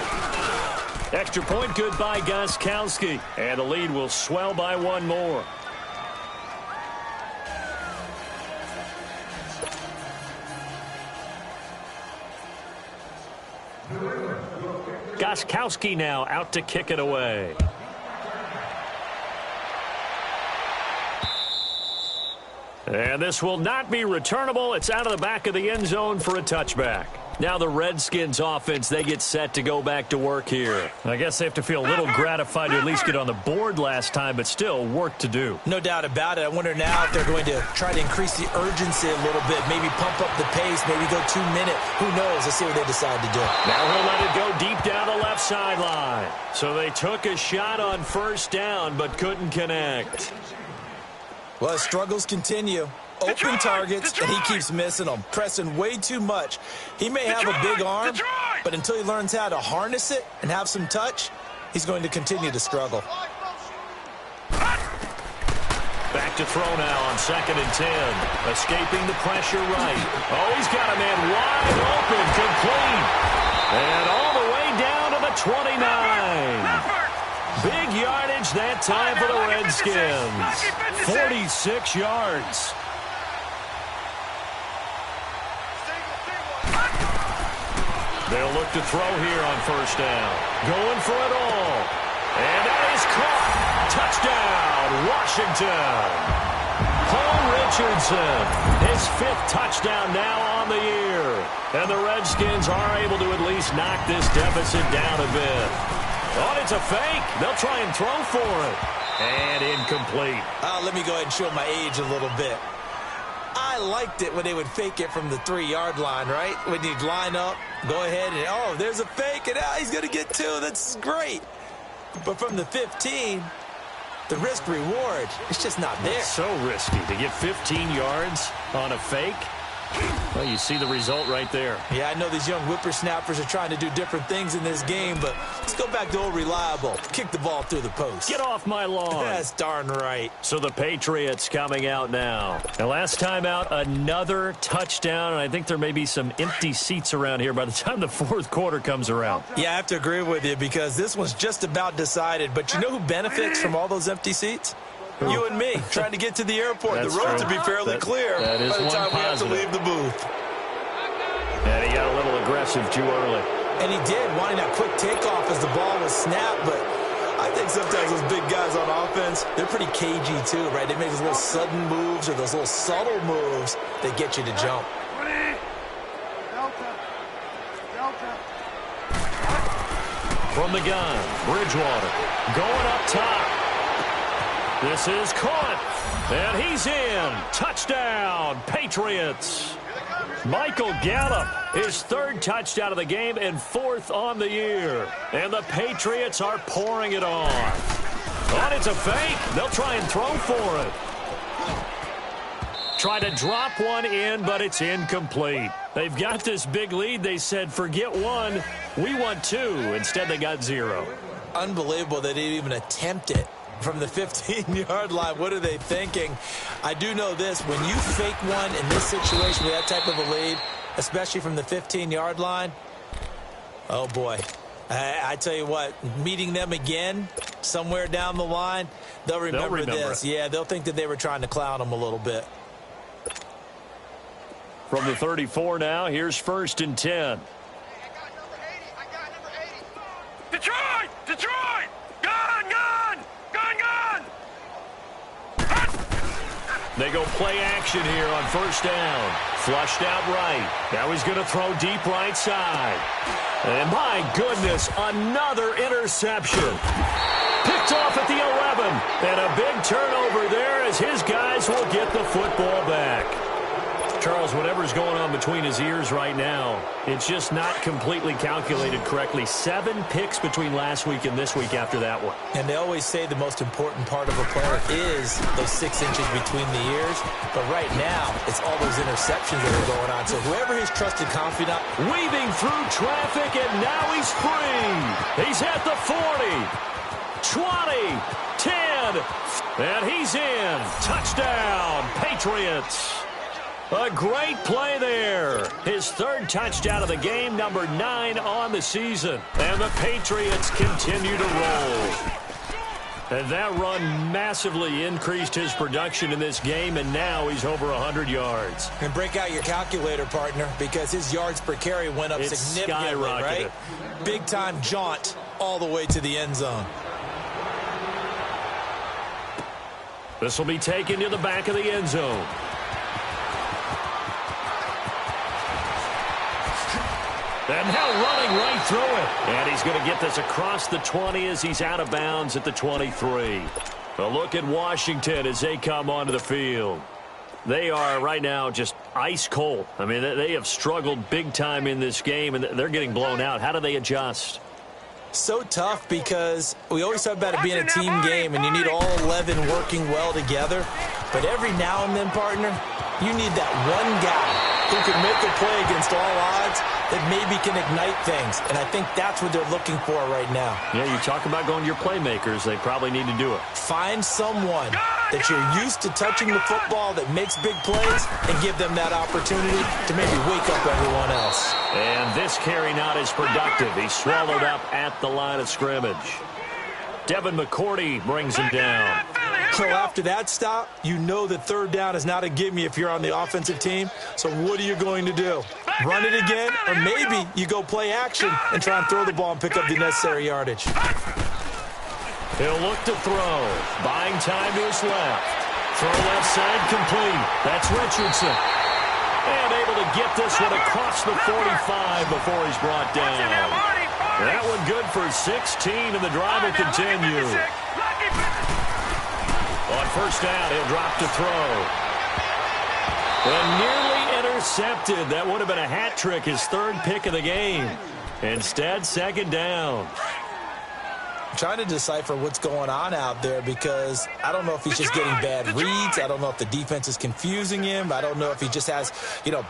Extra point good by Gostkowski. And the lead will swell by one more. Gostkowski now out to kick it away. And this will not be returnable. It's out of the back of the end zone for a touchback. Now the Redskins offense, they get set to go back to work here. I guess they have to feel a little gratified to at least get on the board last time, but still work to do. No doubt about it. I wonder now if they're going to try to increase the urgency a little bit, maybe pump up the pace, maybe go 2 minute. Who knows? Let's see what they decide to do. Now he'll let it go deep down the left sideline. So they took a shot on first down, but couldn't connect. Well, his struggles continue. Open targets, and he keeps missing them, pressing way too much. He may have a big arm, but until he learns how to harness it and have some touch, he's going to continue to struggle. Back to throw now on 2nd and 10. Escaping the pressure right. Oh, he's got a man wide open, complete. And all the way down to the 29. Big yardage that time for the Redskins. 46 yards. They'll look to throw here on first down. Going for it all. And that is caught. Touchdown, Washington. Paul Richardson, his 5th touchdown now on the year. And the Redskins are able to at least knock this deficit down a bit. Oh, it's a fake. They'll try and throw for it. And incomplete. Let me go ahead and show my age a little bit. I liked it when they would fake it from the 3-yard line, right? When you'd line up, go ahead and, oh, there's a fake, and he's going to get 2. That's great. But from the 15, the risk-reward, it's just not there. It's so risky to get 15 yards on a fake. Well, you see the result right there. Yeah, I know these young whippersnappers are trying to do different things in this game, but let's go back to old reliable. Kick the ball through the post. Get off my lawn. That's darn right. So the Patriots coming out now. And last time out, another touchdown, and I think there may be some empty seats around here by the time the fourth quarter comes around. Yeah, I have to agree with you because this one's just about decided. But you know who benefits from all those empty seats? You and me, trying to get to the airport. That's the road true. to be fairly clear that is by the time one we have to positive. leave the booth. And he got a little aggressive too early. And he did, wanting that quick takeoff as the ball was snapped. But I think sometimes those big guys on offense, they're pretty cagey too, right? They make those little sudden moves or those little subtle moves that get you to jump. From the gun, Bridgewater going up top. This is caught, and he's in. Touchdown, Patriots. Michael Gallup, his third touchdown of the game and fourth on the year. And the Patriots are pouring it on. Oh, it's a fake. They'll try and throw for it. Try to drop one in, but it's incomplete. They've got this big lead. They said, forget one, we want two. Instead, they got zero. Unbelievable they didn't even attempt it from the 15-yard line. What are they thinking? I do know this. When you fake one in this situation with that type of a lead, especially from the 15-yard line, oh, boy. I tell you what, meeting them again somewhere down the line, they'll remember this. Yeah, they'll think that they were trying to clown them a little bit. From the 34 now, here's 1st and 10. Detroit! Detroit! Gun! Gun! Gun! Gun! They go play action here on 1st down. Flushed out right. Now he's going to throw deep right side. And my goodness, another interception. Picked off at the 11. And a big turnover there as his guys will get the football back. Charles, whatever's going on between his ears right now, it's just not completely calculated correctly. 7 picks between last week and this week after that one. And they always say the most important part of a player is those 6 inches between the ears. But right now, it's all those interceptions that are going on. So whoever his trusted confidant. Weaving through traffic, and now he's free. He's at the 40, 20, 10, and he's in. Touchdown, Patriots. A great play there. His 3rd touchdown of the game, number 9 on the season. And the Patriots continue to roll. And that run massively increased his production in this game, and now he's over 100 yards. And break out your calculator, partner, because his yards per carry went up significantly, right? Big-time jaunt all the way to the end zone. This will be taken to the back of the end zone. And now running right through it. And he's going to get this across the 20 as he's out of bounds at the 23. A look at Washington as they come onto the field. They are right now just ice cold. I mean, they have struggled big time in this game, and they're getting blown out. How do they adjust? So tough because we always talk about it being a team game, and you need all 11 working well together. But every now and then, partner, you need that one guy who can make a play against all odds that maybe can ignite things. And I think that's what they're looking for right now. Yeah, you talk about going to your playmakers. They probably need to do it. Find someone that you're used to touching the football that makes big plays and give them that opportunity to maybe wake up everyone else. And this carry not as productive. He's swallowed up at the line of scrimmage. Devin McCourty brings him down. So after that stop, you know that 3rd down is not a gimme if you're on the offensive team. So what are you going to do? Run it again? Or maybe you go play action and try and throw the ball and pick up the necessary yardage. He'll look to throw. Buying time to his left. Throw left side complete. That's Richardson. And able to get this one across the 45 before he's brought down. That one good for 16, and the drive will continue. On 1st down, he'll drop to throw. And nearly intercepted. That would have been a hat trick, his 3rd pick of the game. Instead, 2nd down. trying to decipher what's going on out there because I don't know if he's just getting bad reads. I don't know if the defense is confusing him. I don't know if he just has,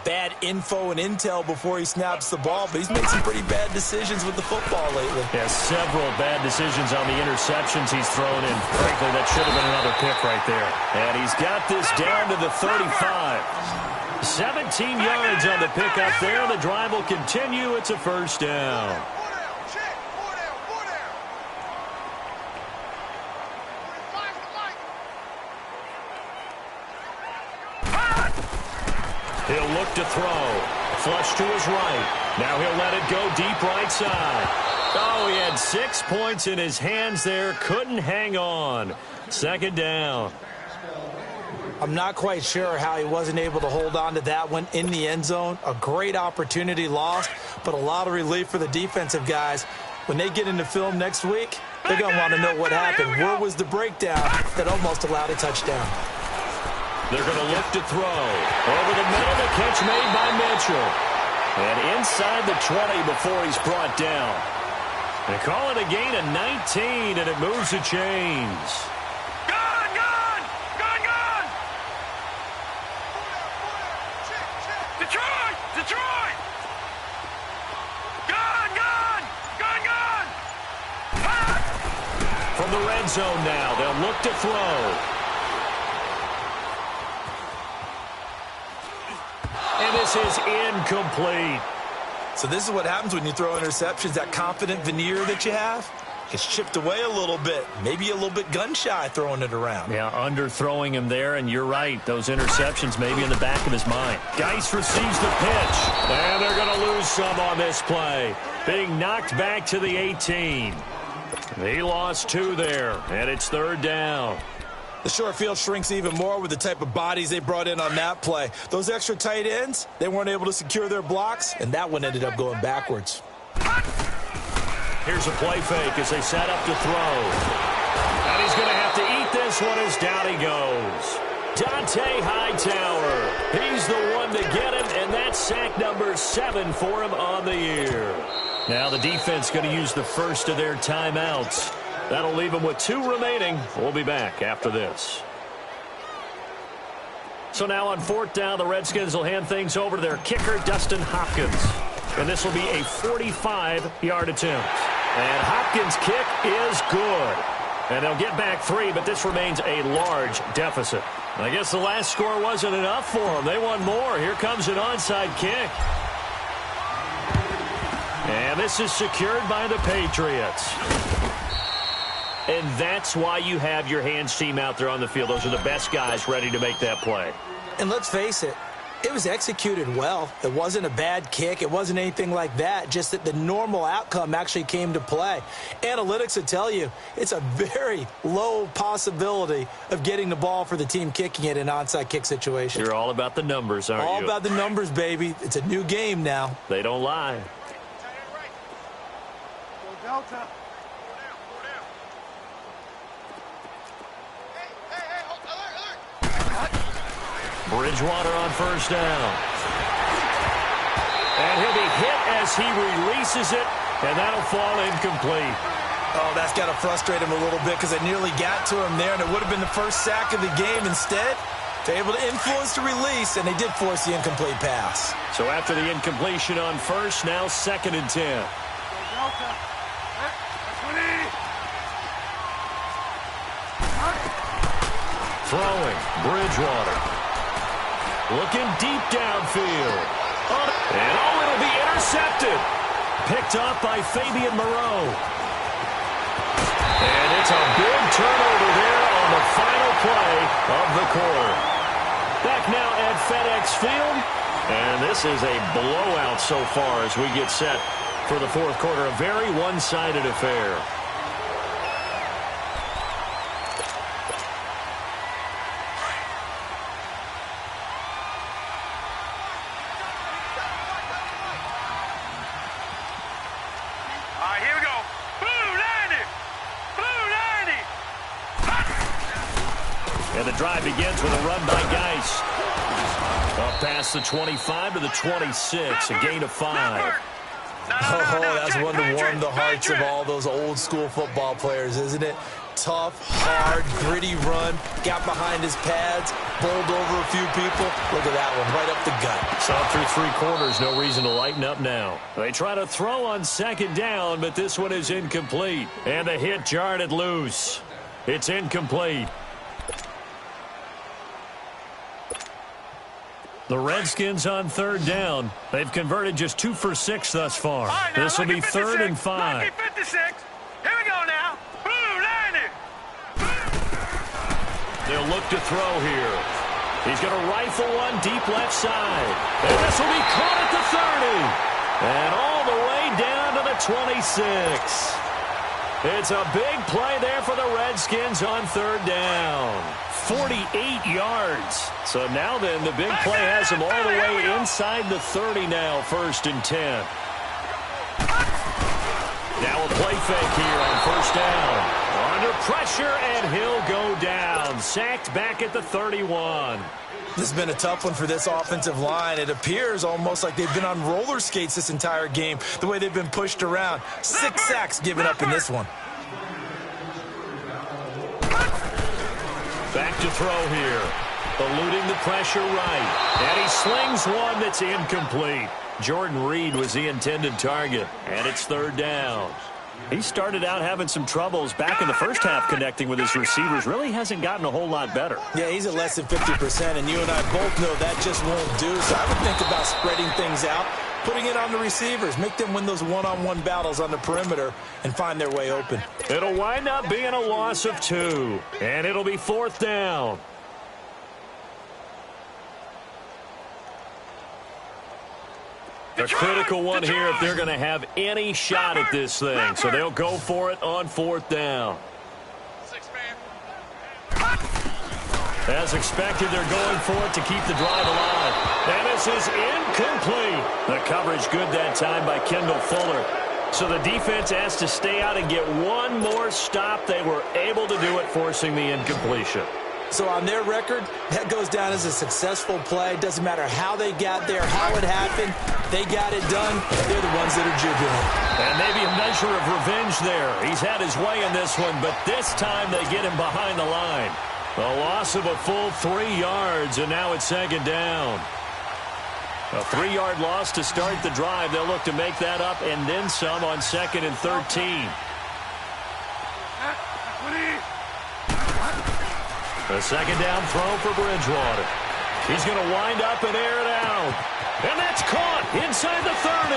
bad info and intel before he snaps the ball. But he's made some pretty bad decisions with the football lately. Yeah, several bad decisions on the interceptions he's thrown in. Frankly, that should have been another pick right there. And he's got this down to the 35. 17 yards on the pickup there. The drive will continue. It's a first down. He'll look to throw. Flush to his right. Now he'll let it go deep right side. Oh, he had 6 points in his hands there. Couldn't hang on. Second down. I'm not quite sure how he wasn't able to hold on to that one in the end zone. A great opportunity lost, but a lot of relief for the defensive guys. When they get into film next week, they're going to want to know what happened. Where was the breakdown that almost allowed a touchdown? They're going to look to throw. Over the middle, the catch made by Mitchell. And inside the 20 before he's brought down. They call it a gain of 19, and it moves the chains. Gone! Detroit! Gone! From the red zone now, they'll look to throw. And this is incomplete. So this is what happens when you throw interceptions. That confident veneer that you have gets chipped away a little bit. Maybe a little bit gun-shy throwing it around. Yeah, underthrowing him there, and you're right. Those interceptions may be in the back of his mind. Geis receives the pitch, and they're going to lose some on this play. Being knocked back to the 18. He lost 2 there, and it's third down. The short field shrinks even more with the type of bodies they brought in on that play. Those extra tight ends, they weren't able to secure their blocks, and that one ended up going backwards. Here's a play fake as they set up to throw. And he's going to have to eat this one as down he goes. Dante Hightower. He's the one to get him, and that's sack number 7 for him on the year. Now the defense going to use the first of their timeouts. That'll leave them with 2 remaining. We'll be back after this. So now on 4th down, the Redskins will hand things over to their kicker, Dustin Hopkins. And this will be a 45-yard attempt. And Hopkins' kick is good. And they'll get back 3, but this remains a large deficit. I guess the last score wasn't enough for them. They want more. Here comes an onside kick. And this is secured by the Patriots. And that's why you have your hands team out there on the field. Those are the best guys ready to make that play. And let's face it, it was executed well. It wasn't a bad kick. It wasn't anything like that. Just that the normal outcome actually came to play. Analytics would tell you it's a very low possibility of getting the ball for the team kicking it in an onside kick situation. You're all about the numbers, aren't you? All about the numbers, baby. It's a new game now. They don't lie. Delta. Bridgewater on first down. And he'll be hit as he releases it, and that'll fall incomplete. Oh, that's got to frustrate him a little bit because it nearly got to him there, and it would have been the first sack of the game. Instead, they're able to influence the release, and they did force the incomplete pass. So after the incompletion on first, now 2nd and 10. Throwing, Bridgewater. Looking deep downfield. And it'll be intercepted. Picked up by Fabian Moreau. And it's a big turnover there on the final play of the quarter. Back now at FedEx Field. And this is a blowout so far as we get set for the 4th quarter. A very one-sided affair. And the drive begins with a run by Geis. Up past the 25 to the 26, a gain of 5. That's one to warm the hearts of all those old school football players, isn't it? Tough, hard, gritty run, got behind his pads, bowled over a few people. Look at that one, right up the gut. So through three quarters, no reason to lighten up now. They try to throw on second down, but this one is incomplete. And the hit jarred it loose. It's incomplete. The Redskins on third down. They've converted just 2 for 6 thus far. Right, this will be 3rd and 5. Lucky 56. Here we go now. Blue, line it. They'll look to throw here. He's going to rifle one deep left side. And this will be caught at the 30. And all the way down to the 26. It's a big play there for the Redskins on third down. 48 yards. So now then, the big play has them all the way inside the 30 now, 1st and 10. Now a play fake here on first down. Under pressure, and he'll go down. Sacked back at the 31. This has been a tough one for this offensive line. It appears almost like they've been on roller skates this entire game, the way they've been pushed around. 6 sacks given up in this one. Back to throw here. Eluding the pressure right. And he slings one that's incomplete. Jordan Reed was the intended target. And it's 3rd down. He started out having some troubles back in the first half connecting with his receivers. Really hasn't gotten a whole lot better. Yeah, he's at less than 50%, and you and I both know that just won't do. So I would think about spreading things out, putting it on the receivers, make them win those one-on-one battles on the perimeter and find their way open. It'll wind up being a loss of 2, and it'll be 4th down. A critical one here if they're going to have any shot at this thing. So they'll go for it on 4th down. As expected, they're going for it to keep the drive alive. And this is incomplete. The coverage good that time by Kendall Fuller. So the defense has to stay out and get one more stop. They were able to do it, forcing the incompletion. So on their record, that goes down as a successful play. Doesn't matter how they got there, how it happened. They got it done. They're the ones that are jubilant. And maybe a measure of revenge there. He's had his way in this one, but this time they get him behind the line. A loss of a full 3 yards, and now it's 2nd down. A 3-yard loss to start the drive. They'll look to make that up and then some on 2nd and 13. A 2nd down throw for Bridgewater. He's going to wind up and air it out. And that's caught inside the 30.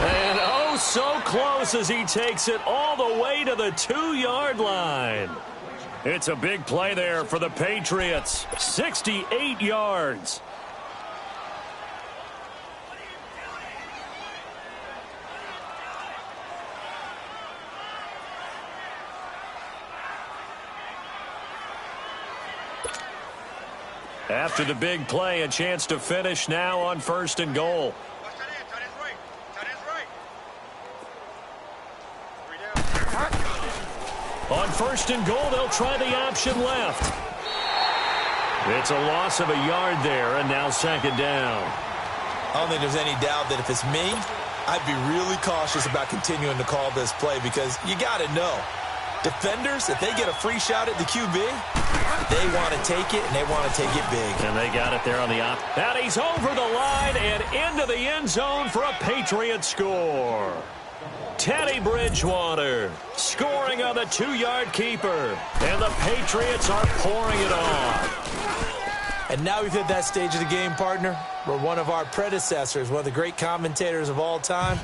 And oh, so close as he takes it all the way to the 2-yard line. It's a big play there for the Patriots. 68 yards. After the big play, a chance to finish now on 1st and goal. On 1st and goal, they'll try the option left. It's a loss of a yard there, and now 2nd down. I don't think there's any doubt that if it's me, I'd be really cautious about continuing to call this play because you got to know. Defenders, if they get a free shot at the QB, they want to take it, and they want to take it big. And they got it there on the op. And he's over the line and into the end zone for a Patriot score. Teddy Bridgewater scoring on the 2-yard keeper. And the Patriots are pouring it on. And now we've hit that stage of the game, partner, where one of our predecessors, one of the great commentators of all time,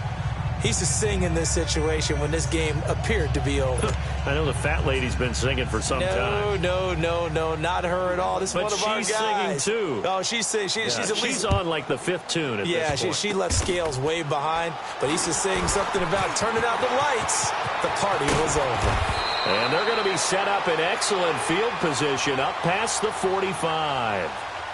he used to sing in this situation when this game appeared to be over. I know the fat lady's been singing for some time. No, not her at all. This is one of our guys. But she's singing, too. Oh, she's at least... She's on, like, the 5th tune at this point. She left Scales way behind, but he used to sing something about turning out the lights. The party was over. And they're going to be set up in excellent field position up past the 45.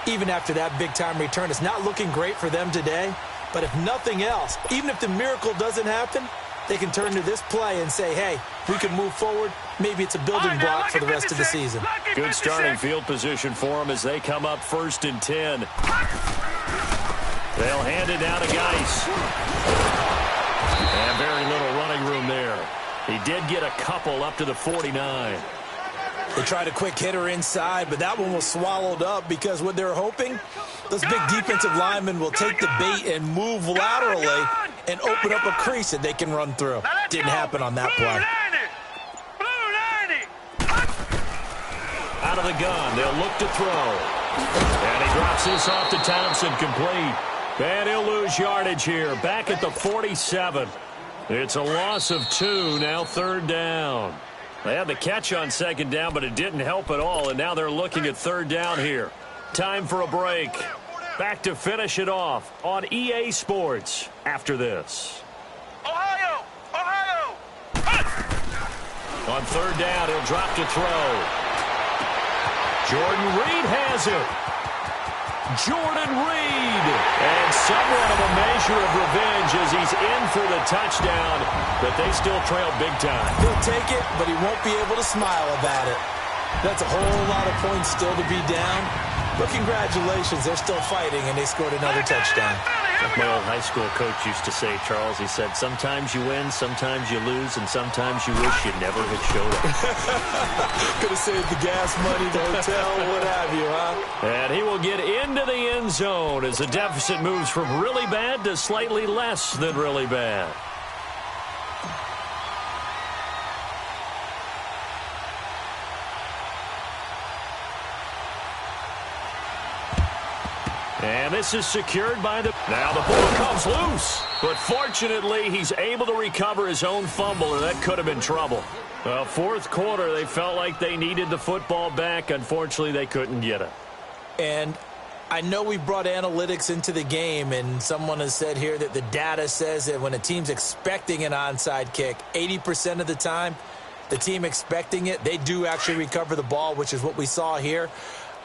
Even after that big-time return, it's not looking great for them today. But if nothing else, even if the miracle doesn't happen, they can turn to this play and say, hey, we can move forward. Maybe it's a building block for the rest of the season. Good starting field position for them as they come up 1st and 10. They'll hand it down to Geis. And very little running room there. He did get a couple up to the 49. They tried a quick hitter inside, but that one was swallowed up because what they're hoping, those big defensive linemen will take the bait and move laterally and open up a crease that they can run through. Didn't happen on that play. Out of the gun, they'll look to throw. And he drops this off to Thompson, complete. And he'll lose yardage here, back at the 47. It's a loss of 2, now 3rd down. They had the catch on 2nd down, but it didn't help at all, and now they're looking at 3rd down here. Time for a break. Back to finish it off on EA Sports after this. Ohio! On 3rd down, he'll drop to throw. Jordan Reed has it. Jordan Reed. And somewhat of a measure of revenge as he's in for the touchdown, but they still trail big time. He'll take it, but he won't be able to smile about it. That's a whole lot of points still to be down. But congratulations, they're still fighting, and they scored another touchdown. Like my old high school coach used to say, Charles, he said, sometimes you win, sometimes you lose, and sometimes you wish you never had showed up. Could have saved the gas money, the hotel, what have you, huh? And he will get into the end zone as the deficit moves from really bad to slightly less than really bad. And this is secured by the... Now the ball comes loose. But fortunately, he's able to recover his own fumble, and that could have been trouble. Well, 4th quarter, they felt like they needed the football back. Unfortunately, they couldn't get it. And I know we brought analytics into the game, and someone has said here that the data says that when a team's expecting an onside kick, 80% of the time, the team expecting it, they do actually recover the ball, which is what we saw here.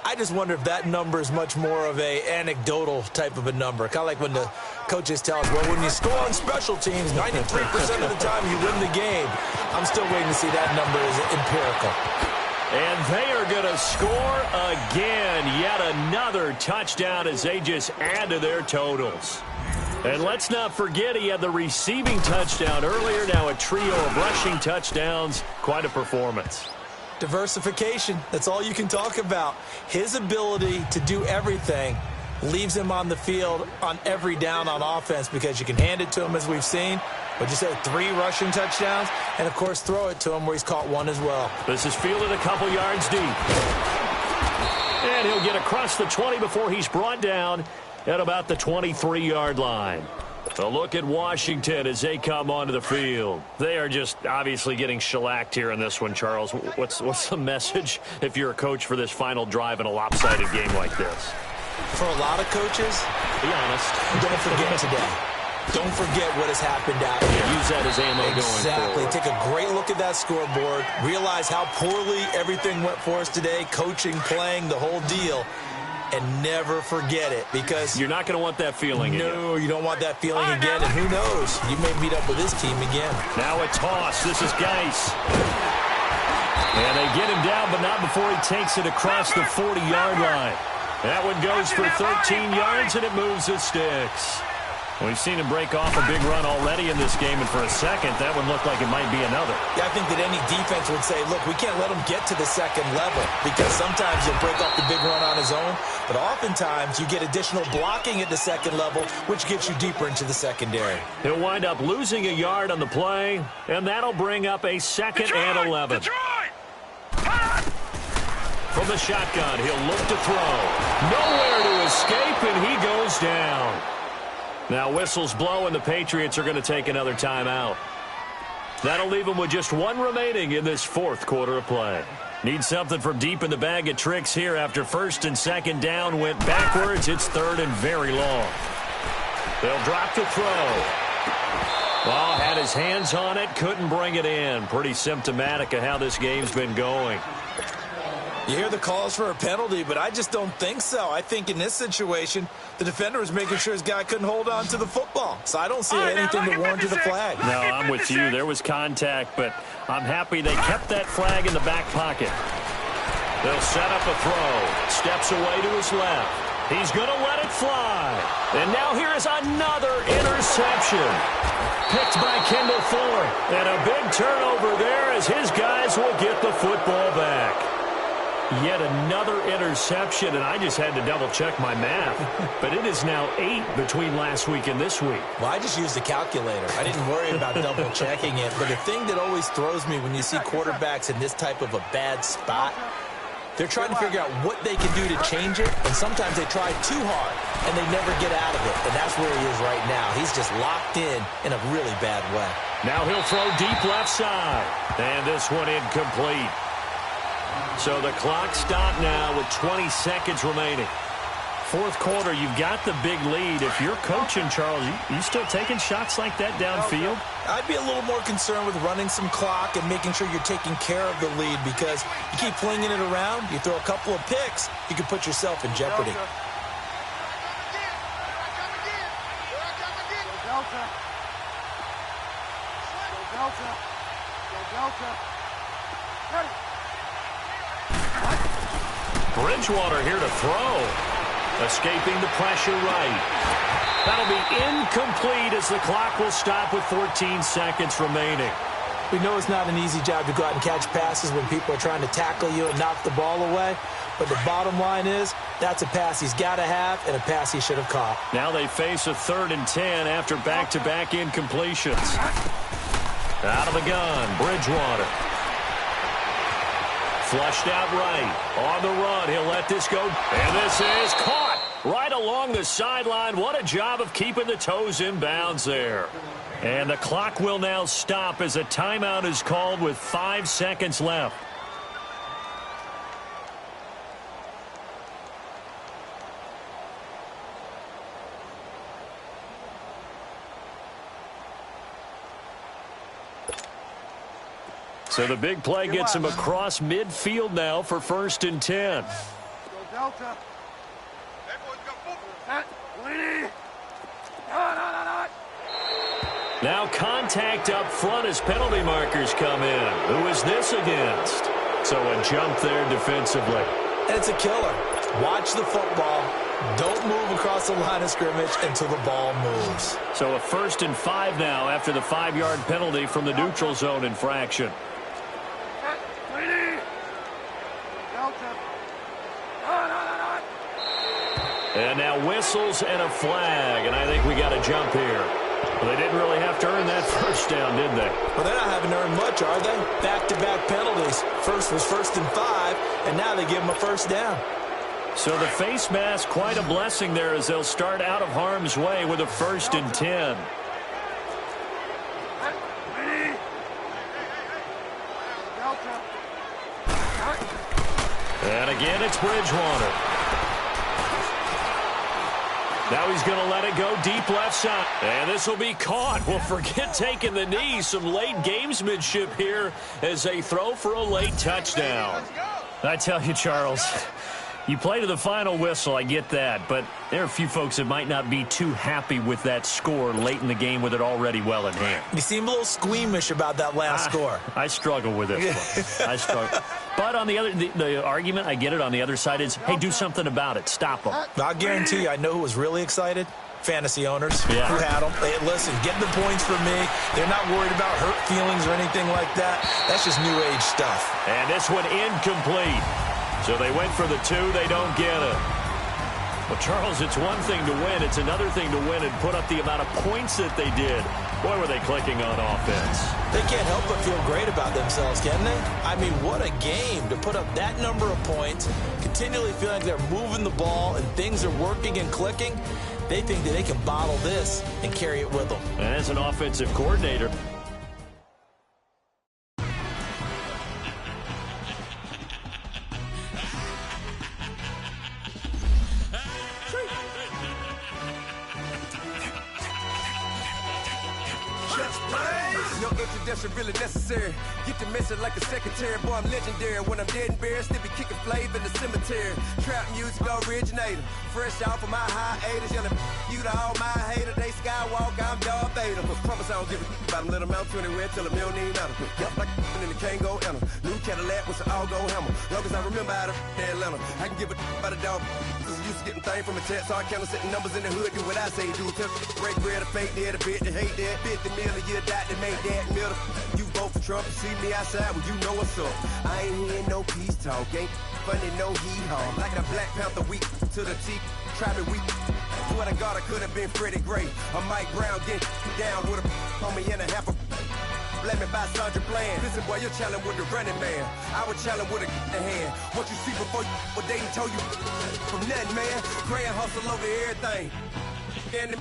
I just wonder if that number is much more of a anecdotal type of a number. Kind of like when the coaches tell us, well, when you score on special teams, 93% of the time you win the game. I'm still waiting to see that number as empirical. And they are going to score again. Yet another touchdown as they just add to their totals. And let's not forget he had the receiving touchdown earlier. Now a trio of rushing touchdowns. Quite a performance. Diversification, that's all you can talk about. His ability to do everything leaves him on the field on every down on offense because you can hand it to him as we've seen. But you said 3 rushing touchdowns, and of course throw it to him where he's caught 1 as well. This is fielded a couple yards deep. And he'll get across the 20 before he's brought down at about the 23-yard line. A look at Washington as they come onto the field. They are just obviously getting shellacked here in this one, Charles. What's the message if you're a coach for this final drive in a lopsided game like this? For a lot of coaches, be honest, don't forget today. Don't forget what has happened out here. Use that as ammo going forward. Exactly. Take a great look at that scoreboard. Realize how poorly everything went for us today. Coaching, playing, the whole deal. And never forget it, because you're not going to want that feeling again. No, you don't want that feeling again, and who knows? You may meet up with this team again. Now a toss. This is Geis. And they get him down, but not before he takes it across the 40-yard line. That one goes for 13 yards, and it moves the sticks. We've seen him break off a big run already in this game, and for a second, that one looked like it might be another. Yeah, I think that any defense would say, look, we can't let him get to the second level, because sometimes he'll break off the big run on his own, but oftentimes you get additional blocking at the second level, which gets you deeper into the secondary. He'll wind up losing a yard on the play, and that'll bring up a 2nd and 11. From the shotgun, he'll look to throw. Nowhere to escape, and he goes down. Now whistles blow, and the Patriots are going to take another timeout. That'll leave them with just 1 remaining in this 4th quarter of play. Need something from deep in the bag of tricks here after 1st and 2nd down went backwards. It's 3rd and very long. They'll drop to throw. Well, had his hands on it, couldn't bring it in. Pretty symptomatic of how this game's been going. You hear the calls for a penalty, but I just don't think so. I think in this situation, the defender was making sure his guy couldn't hold on to the football. So I don't see anything that warranted a flag. No, I'm with you. There was contact, but I'm happy they kept that flag in the back pocket. They'll set up a throw. Steps away to his left. He's going to let it fly. And now here is another interception. Picked by Kendall Fuller. And a big turnover there as his guys will get the football back. Yet another interception, and I just had to double-check my math. But it is now 8 between last week and this week. Well, I just used a calculator. I didn't worry about double-checking it. But the thing that always throws me when you see quarterbacks in this type of a bad spot, they're trying to figure out what they can do to change it, and sometimes they try too hard, and they never get out of it. And that's where he is right now. He's just locked in a really bad way. Now he'll throw deep left side. And this one incomplete. So the clock stopped now with 20 seconds remaining. Fourth quarter, you've got the big lead. If you're coaching, Charles, you still taking shots like that downfield? I'd be a little more concerned with running some clock and making sure you're taking care of the lead, because you keep flinging it around, you throw a couple of picks, you can put yourself in jeopardy. Bridgewater here to throw. Escaping the pressure right. That'll be incomplete as the clock will stop with 14 seconds remaining. We know it's not an easy job to go out and catch passes when people are trying to tackle you and knock the ball away. But the bottom line is, that's a pass he's got to have and a pass he should have caught. Now they face a 3rd and 10 after back-to-back incompletions. Out of the gun, Bridgewater. Flushed out right. On the run, he'll let this go. And this is caught right along the sideline. What a job of keeping the toes in bounds there. And the clock will now stop as a timeout is called with 5 seconds left. So the big play gets him across midfield now for 1st and 10. Go Delta. Now contact up front as penalty markers come in. Who is this against? So a jump there defensively. And it's a killer. Watch the football. Don't move across the line of scrimmage until the ball moves. So a 1st and 5 now after the 5-yard penalty from the neutral zone infraction. And now whistles and a flag, and I think we got a jump here. Well, they didn't really have to earn that 1st down, did they? Well, they're not having to earn much, are they? Back-to-back penalties. First was 1st and 5, and now they give them a 1st down. So the face mask, quite a blessing there as they'll start out of harm's way with a 1st and 10. And again, it's Bridgewater. Now he's going to let it go deep left side. And this will be caught. Well, forget taking the knee. Some late gamesmanship here as they throw for a late touchdown. I tell you, Charles, you play to the final whistle, I get that. But there are a few folks that might not be too happy with that score late in the game with it already well in hand. You seem a little squeamish about that last score. I struggle with this one. I struggle. But on the argument, I get it, on the other side is, hey, do something about it. Stop them. I'll guarantee you, I know who was really excited. Fantasy owners who had them. Hey, listen, get the points for me. They're not worried about hurt feelings or anything like that. That's just new age stuff. And this one incomplete. So they went for the 2. They don't get it. Well, Charles, it's one thing to win. It's another thing to win and put up the amount of points that they did. Boy, were they clicking on offense. They can't help but feel great about themselves, can they? I mean, what a game to put up that number of points, continually feeling like they're moving the ball and things are working and clicking. They think that they can bottle this and carry it with them. And as an offensive coordinator, introduction really necessary. Get the message like a secretary. Boy, I'm legendary. When I'm dead and buried, still be kicking flavor in the cemetery. Trap music originator. Fresh off of my hiatus. Yelling you to all my haters. They skywalk, I'm Darth Vader. Promise I don't give a about them. Let them out to anywhere till a million need matter. Yup, like and the can't go enter. New Cadillac with an all-go hammer. Long as I remember how to Atlanta. I can give a about a dog. Used to getting things from a text. Hard counter setting numbers in the hood. Do what I say do. Break bread, a fake dead, a bit to hate that. 50 million, you die to make that middle. You vote for Trump, you see me outside, well, you know what's up. I ain't hearing no peace talk, ain't funny, no hee-haw. Like the Black Panther week to the teeth, try to weep. Swear to God, I could have been Freddie Gray. Or Mike Brown getting down with a on me and a half a blame me by Sandra Bland. Listen, boy, you're challenging with the running man. I was challenging with a hand. What you see before you, what they told you from nothing, man. Grand hustle over everything. And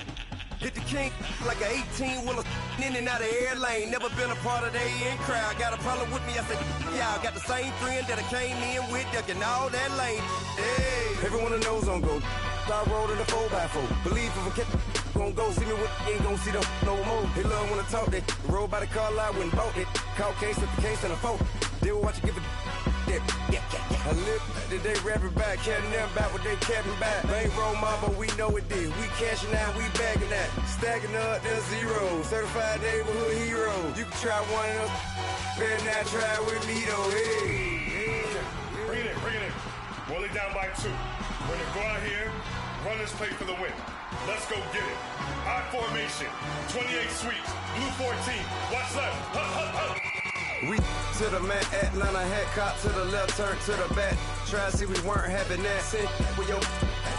hit the king like an 18-wheeler in and out of air lane. Never been a part of the in crowd. Got a problem with me, I said, yeah, I got the same friend that I came in with, ducking all that lane. Hey, everyone knows on go. I rolled in a 4x4. Believe if I kept gon' go, see me with ain't gon' see them no more. They love when I talk, they roll by the car lot, went bought it. Call case at the case and a phone. They will watch you give a yeah. I live today, rapping back, caring them back what they capping back. They ain't roll mom, but we know it did. We cashing out, we bagging that. Stacking up, there's zero. Certified neighborhood hero. You can try one of them, better not try with me though. Hey. Bring it in. Roll it down by 2. We're gonna go out here, run this play for the win. Let's go get it. I formation, 28 sweeps, blue 14. Watch left. Hup. We to the man, Atlanta hat cop to the left, turn to the back. Try to see we weren't having that. Sit with your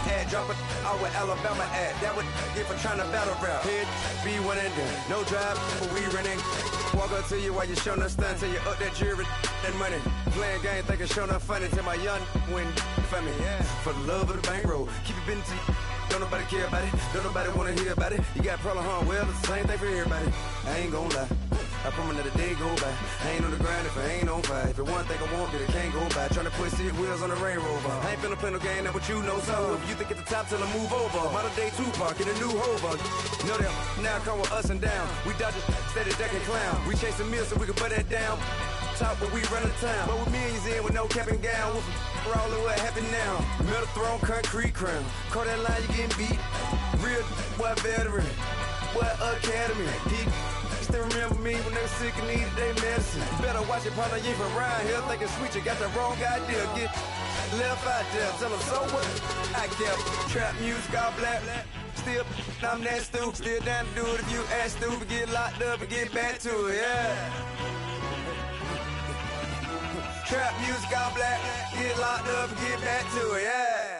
ad, drop it out with Alabama at. That would get for trying to battle rap. Head be one and done. No drive, but we running. Walk up to you while you showing us stun till you up that jury and money. Playing game, thinking showing up funny till my young win for me. Yeah. For the love of the bankroll, keep it been to you. Don't nobody care about it. Don't nobody wanna hear about it. You got problem, huh? Well, it's the same thing for everybody. I ain't gon' lie. I promise that a day go by. I ain't on the grind if I ain't on fire. If it one thing I want, then it can't go by. Tryna put 6 wheels on the Range Rover. I ain't finna play no game, that what you know. So if you think at the top till I move over. Modern day Tupac in a new Hova. Know that now come with us and down. We dodge it, steady ducking clown. We chasing meals so we can put that down. Top, but we run the town. But with millions in with no cap and gown. We're all of what happened now. Metal throne, concrete crown. Call that line, you getting beat. Real, what veteran. What academy. He still remember me when they were sick and needed their medicine. Better watch it, partner, you ain't from around here thinking sweet, you got the wrong idea. Get left out there, tell them so what? I kept trap music all black. Still, I'm that stupid. Still down to do it if you ask stupid. Get locked up and get back to it, yeah. Trap music all black. Get locked up and get back to it, yeah.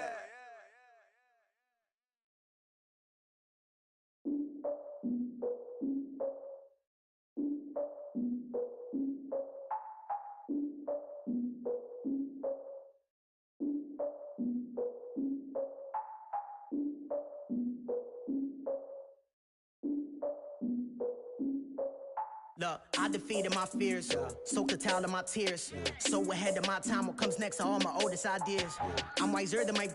Look, I defeated my fears, soaked the towel of my tears. So ahead of my time, what comes next are all my oldest ideas. I'm wiser than my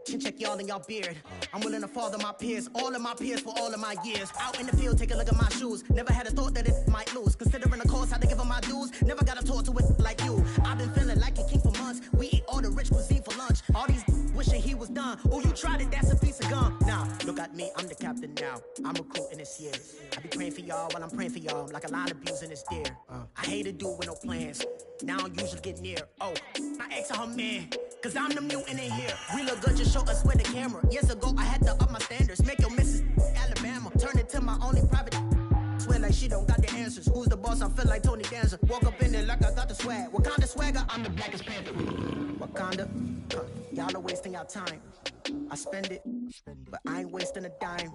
chin check y'all in y'all beard. I'm willing to father my peers, all of my peers for all of my years. Out in the field, take a look at my shoes. Never had a thought that it might lose. Considering the cost, I had to give them my dues. Never got a talk to it like you. I've been feeling like a king for months. We eat all the rich cuisine for lunch. All these wishing he was done. Oh, you tried it, that's a piece of gum. Now, look at me, I'm the captain now. I'm recruiting this year. I be praying for y'all while I'm praying for y'all. Like a line of abusing this deer. I hate to do it with no plans. Now I usually get near. Oh, I ask her man, cause I'm the mutant in here. We look good, just show us where the camera. Years ago, I had to up my standards. Make your missus Alabama. Turn it to my only private. Swear like she don't got the answers. Who's the boss? I feel like Tony Danza. Walk up in there like I got the swag. Wakanda swagger, I'm the blackest panther. Wakanda, y'all are wasting your time. I spend it, but I ain't wasting a dime.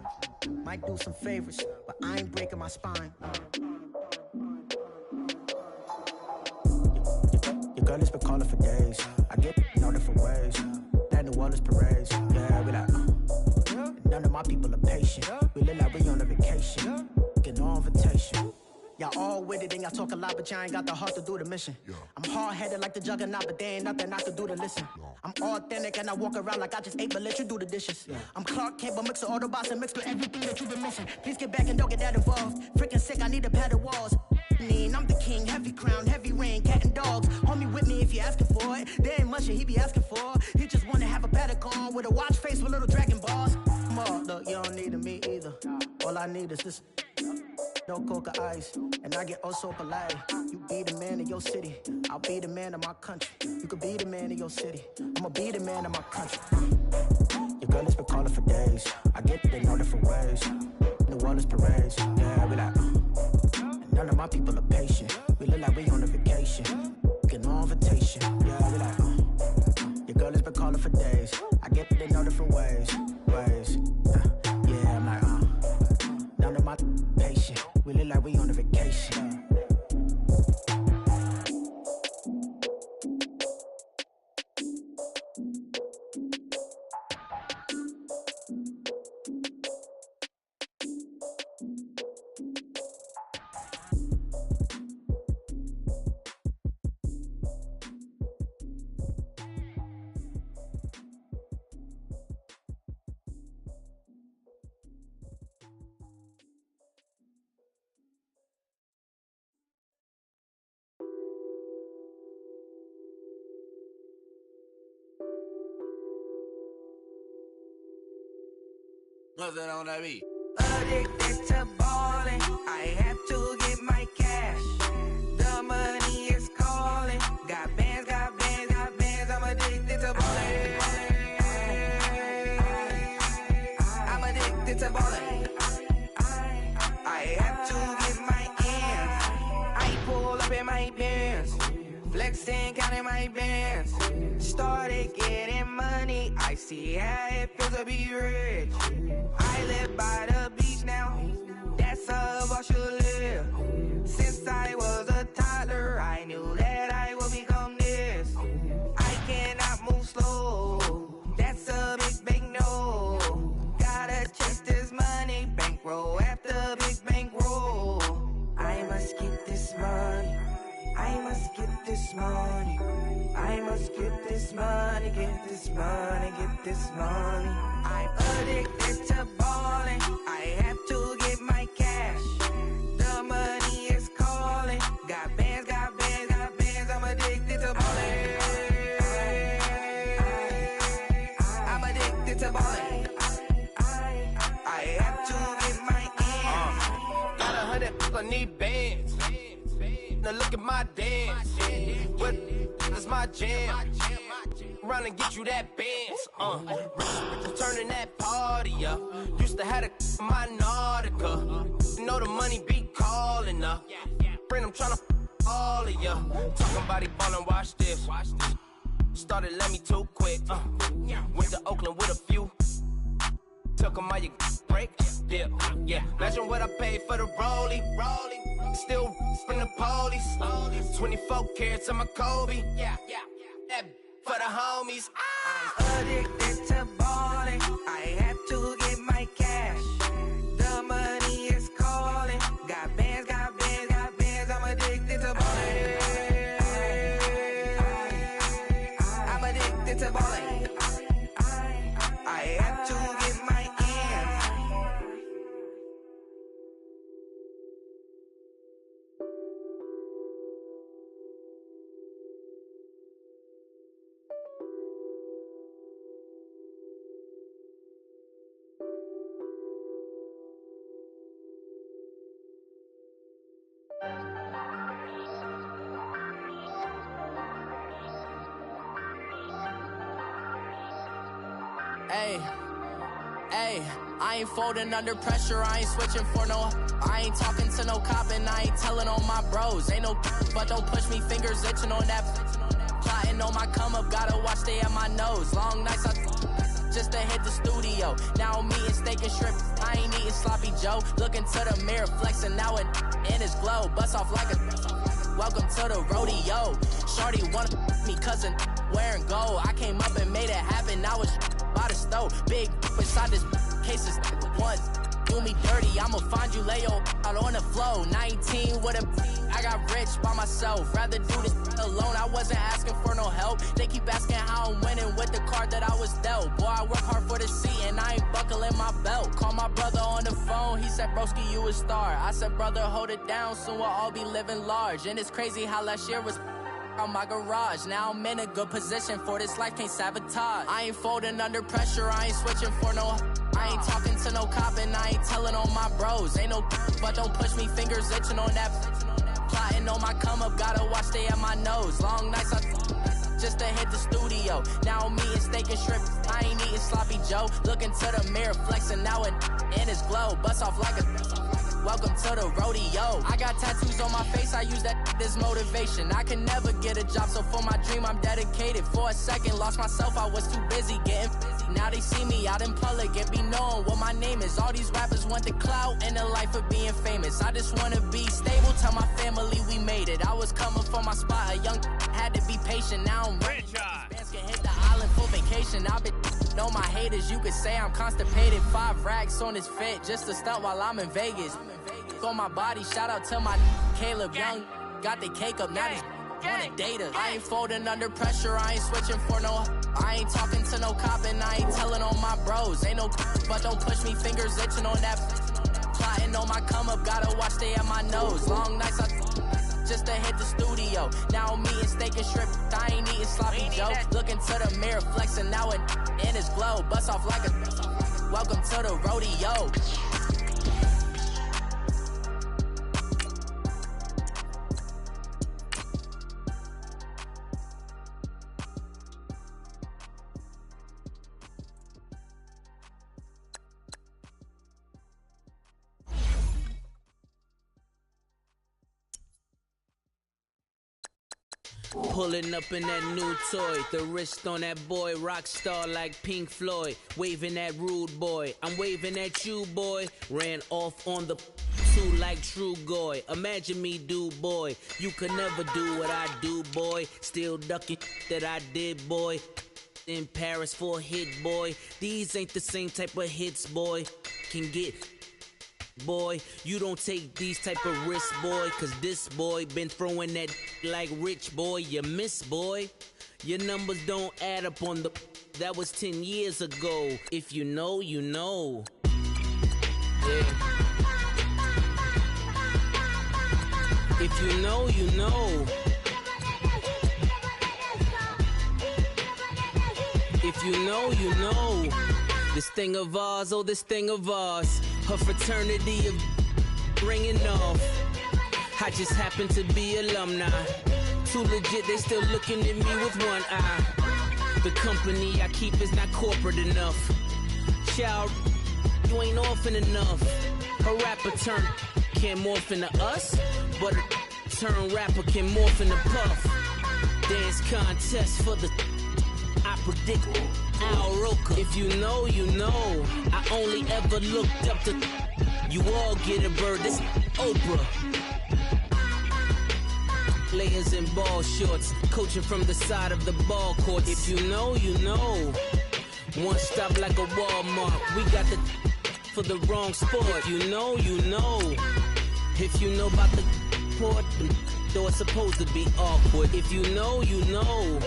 Might do some favors, but I ain't breaking my spine. Your girl has been calling for days. I get no different ways. That New Orleans parades. Yeah, we like, none of my people are patient. We look like we on a vacation. Get no invitation. Y'all all with it and y'all talk a lot, but y'all ain't got the heart to do the mission. I'm hard-headed like the juggernaut, but there ain't nothing I can do to listen. I'm authentic and I walk around like I just ate, but let you do the dishes. I'm Clark Kent, but mix the Autobots and mix with everything that you've been missing. Please get back and don't get that involved. Freaking sick, I need to pad the walls. I'm the king, heavy crown, heavy rain, cat and dogs. Homie with me if you asking for it. There ain't much that he be asking for. He just wanna have a paddock on with a watch face with little dragon balls. Look, you don't need me either. All I need is this. No coca ice, and I get oh so polite. You be the man of your city, I'll be the man of my country. You could be the man of your city, I'ma be the man of my country. Your girl has been calling for days. I get they know different ways. New Orleans parades, yeah, we like. And none of my people are patient. We look like we on a vacation. Get no invitation, yeah, we like. Your girl has been calling for days. I get they know different ways. Yeah, I'm like, none of my patient. We look like we on a vacation. What's that on that beat? Addicted to ballin', I have to get my cash. The money is calling. Got bands, got bands, got bands. I'm addicted to ballin'. I'm addicted to ballin'. I have to get my ends. I pull up in my bands, flexing, counting my bands. Started getting money, I see how it feels to be rich. I live by the beach now, that's how I should live. Since I was a toddler, I knew that I would become this. I cannot move slow, that's a big no. Gotta chase this money, bankroll after big bankroll. I must get this money, I must get this money. I must get this money, get this money, get this money. I'm addicted to ballin', I have to get my cash. The money is calling. Got bands, got bands, got bands. I'm addicted to ballin'. I'm addicted to ballin'. I have to get my ends. Got 100, I need bands. Now look at my dance. What is my jam? Run and get you that bands. Turning that party up. Used to have a my Nautica. You know the money be calling up. Friend, I'm tryna all of ya. Talking about it ballin', watch this. Started let me too quick. Went to Oakland with a few. Took 'em all you break. Yeah. Imagine what I paid for the rollie. Still from the police. 24 carats on my Kobe. Yeah. That for the homies. I'm addicted to ballin'. I have to get my cash. The money is calling. Got bands, got bands, got bands. I'm addicted to ballin'. I'm addicted to ballin'. I have to get my ends. Hey, I ain't folding under pressure, I ain't switching for no. I ain't talking to no cop and I ain't telling on my bros. Ain't no but don't push me, fingers itching on that. Plotting on my come up, gotta watch stay at my nose. Long nights just to hit the studio. Now I'm eating steak and shrimp, I ain't eating sloppy Joe. Looking to the mirror, flexing now and in his glow. Bust off like a welcome to the rodeo. Shorty wanna me cousin wearing gold. I came up and made it happen, I was by the stove. Big inside this cases once. do me dirty, I'ma find you, lay your out on the floor. 19 with a I got rich by myself. Rather do this alone. I wasn't asking for no help. They keep asking how I'm winning with the card that I was dealt. Boy, I work hard for the seat and I ain't buckling my belt. Call my brother on the phone. He said, broski, you a star. I said, brother, hold it down. Soon we'll all be living large. And it's crazy how last year was on my garage. Now I'm in a good position for this life, can't sabotage. I ain't folding under pressure, I ain't switching for no. I ain't talking to no cop and I ain't telling on my bros. Ain't no but don't push me, fingers itching on that. Plotting on my come up, gotta watch stay at my nose. Long nights just to hit the studio. Now I'm eating steak and shrimp, I ain't eating sloppy Joe. Looking to the mirror, flexing now and in his glow. Bust off like a welcome to the rodeo. I got tattoos on my face, I use that as motivation. I can never get a job, so for my dream I'm dedicated. For a second, lost myself, I was too busy getting busy. Now they see me out in public and be knowing what my name is. All these rappers want the clout and the life of being famous. I just wanna be stable, tell my family we made it. I was coming for my spot, a young had to be patient. Now I'm ready. Bands can hit the island for vacation. I've been know my haters, you could say I'm constipated. 5 racks on his fit, just to stunt while I'm in Vegas. On my body, shout out to my Caleb Young. Got the cake up, now he's wanna date us. I ain't folding under pressure, I ain't switching for no. I ain't talking to no cop and I ain't telling on my bros. Ain't no but don't push me, fingers itching on that. Plotting on my come up, gotta watch stay at my nose. Long nights just to hit the studio. Now I'm eating steak and shrimp, I ain't eating sloppy Joe. Looking to the mirror, flexing now and in his glow. Bust off like a welcome to the rodeo. Pulling up in that new toy, the wrist on that boy, rock star like Pink Floyd, waving at rude boy, I'm waving at you boy, ran off on the two like True Goy, imagine me do boy, you could never do what I do boy, still ducking that I did boy, in Paris for a hit boy, these ain't the same type of hits boy, can get boy, you don't take these type of risks, boy, cause this boy been throwing that like rich boy, you miss, boy. Your numbers don't add up on the, that was 10 years ago. If you know, you know. Yeah. If you know, you know. If you know, you know. This thing of ours, oh, this thing of ours. Her fraternity of ringing off. I just happen to be alumni. Too legit, they still looking at me with one eye. The company I keep is not corporate enough. Child, you ain't orphan enough. A rapper turn can't morph into us, but a turn rapper can morph into Puff. Dance contest for the I predict Al Roker. If you know, you know. I only ever looked up to you all get a bird. This Oprah. Layers in ball shorts, coaching from the side of the ball court. If you know, you know. One stop like a Walmart. We got the for the wrong sport. If you know, you know. If you know about the port, though it's supposed to be awkward. If you know, you know.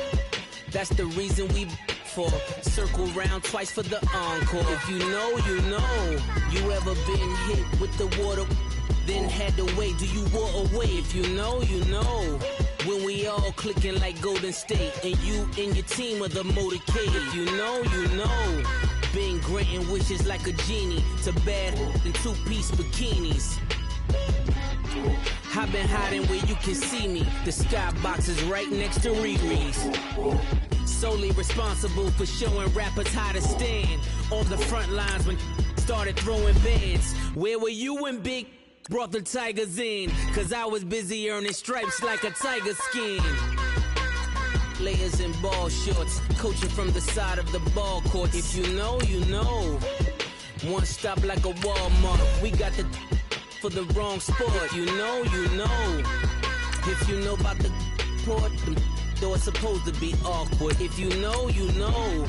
That's the reason we for circle round twice for the encore. If you know, you know. You ever been hit with the water, then had to wait? Do you walk away? If you know, you know. When we all clicking like Golden State, and you and your team are the motorcade. If you know, you know. Been granting wishes like a genie to bad in 2-piece bikinis. I've been hiding where you can see me. The skybox is right next to Riri's. Solely responsible for showing rappers how to stand on the front lines when started throwing bands. Where were you when Big brought the Tigers in? Cause I was busy earning stripes like a tiger skin. Layers in ball shorts, coaching from the side of the ball court. If you know, you know. One stop like a Walmart. We got the for the wrong sport. You know, you know. If you know about the port, though it's supposed to be awkward. If you know, you know.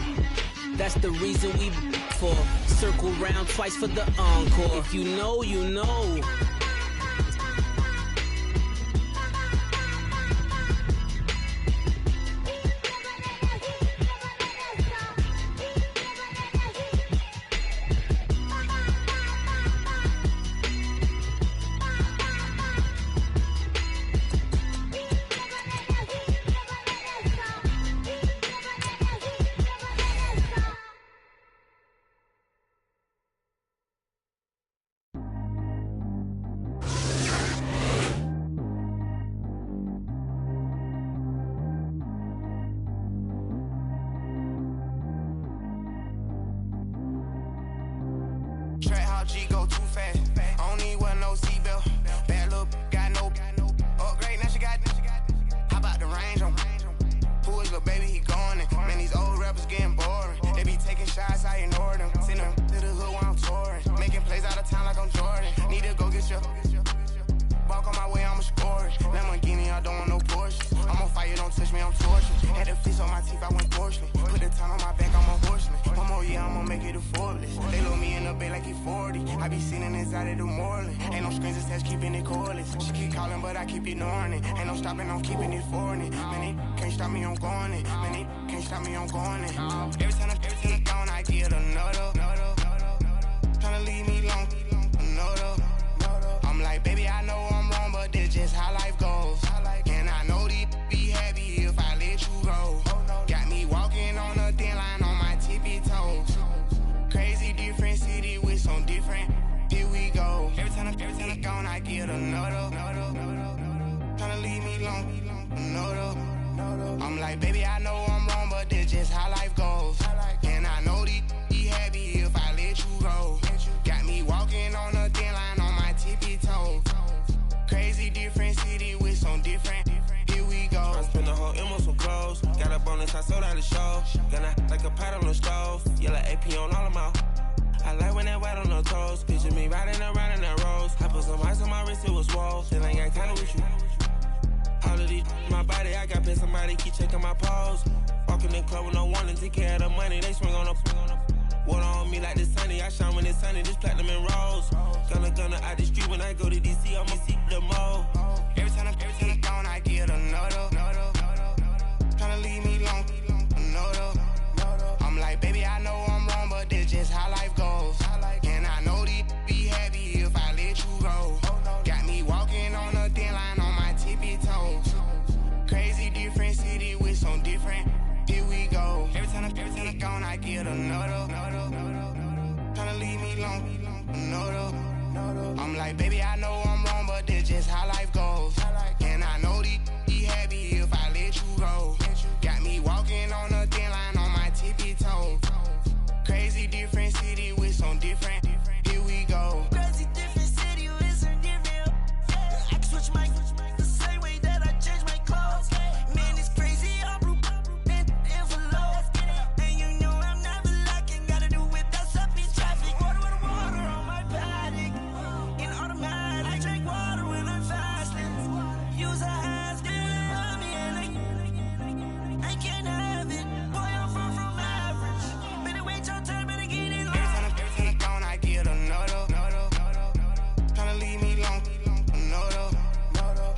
That's the reason we for. Circle round twice for the encore. If you know, you know. G go too fast. I don't need one no seatbelt. Bad little got no upgrade. Now she got. How about the range on? Who is little baby? He going in. Man, these old rappers getting boring. They be taking shots, I ignore them. Send them to the hood while I'm touring. Making plays out of town like I'm Jordan. Need to go get your. Walk on my way, I'ma score it. Lamborghini, I don't want no Porsche. I'm on fire, don't touch me, I'm tortured. Had the fleece on my teeth, I went porcelain. Put the time on my back, I'm a horseman. One more year, I'ma make it affordless. They load me in the bay like he 40. I be sitting inside of the Moreland. Ain't no screens attached, keeping it cordless. She keep calling, but I keep ignoring it. Ain't no stopping, I'm keeping it for it. Man, they can't stop me, I'm going it. Man, they can't stop me, I'm going it. Every time I gone, I get another. Tryna leave me long, another. I'm like, baby, I know I'm wrong, but this just how life goes. And I know these be happy if I let you go. Got me walking on a thin line on my tippy toes. Crazy different city with some different. Here we go. Every time I gone, I get another. Tryna leave me long, another. I'm like, baby, I know I'm wrong, but this just how life goes. And I know these be happy if I let you go. Got me walking on a thin line on my tippy toes. Crazy different city with some different. Here we go. I spend the whole M on some clothes. Got a bonus, I sold out the show. Gonna like a pot on the stove. Yellow AP on all of my. I like when that white on the toes. Picture me riding around in that rose. I put some ice on my wrist, it was swole. Still ain't got time with you. All of these my body, I got pissed. Somebody keep checking my pose. Walking in the club with no one and take care of the money. They swing on the. Water on me like the sunny. I shine when it's sunny. This platinum and rose. Gonna out the street when I go to DC. I'ma see the mall. Every time I gone, I get another. Tryna leave me long, another. I'm like, baby, I know I'm wrong, but this just how life goes. And I know these be happy if I let you go. Got me walking on a thin line on my tippy toes. Crazy different city with some different. Here we go. Every time I gone, I get another. Tryna leave me long, another. I'm like, baby, I know I'm wrong, but this just how life goes. And I know these be happy if I let you go. Got me walking on a thin line on my tippy toes. Crazy different city with some different. Here we go. Crazy different city with some different. I can switch my the same way that I change my clothes. Man, it's crazy. I'm blue and envelope. And you know I'm never lacking. Gotta do it. That's up in traffic. Water on my paddock. In automatic. I drink water when I'm fasting. Use a hands, get on me and I can't have it. Boy, I'm far from average. Better wait your turn, better get it long. Every time I gone, I get another. Tryna leave me long, another.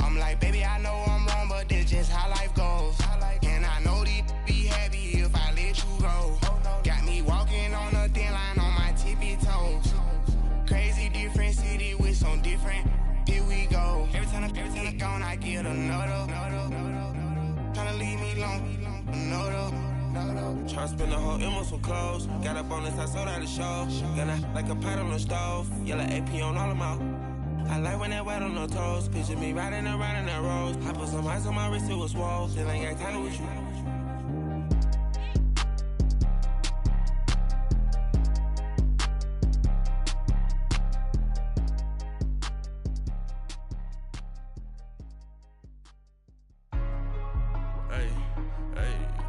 I'm like, baby, I know I'm wrong, but this just how life goes. And I know these be happy if I let you go. Got me walking on a thin line on my tippy toes. Crazy different city with some different. Here we go. Every time I gone, I get another. Tryna leave me long, another. Tryna spend the whole M on some clothes. Got a bonus, I sold out the show. Gonna like a pot on the stove. Yellow AP on all of my. I like when that white on the toes. Picture me riding around in that rose. I put some ice on my wrist, it was swole. Still ain't got time with you.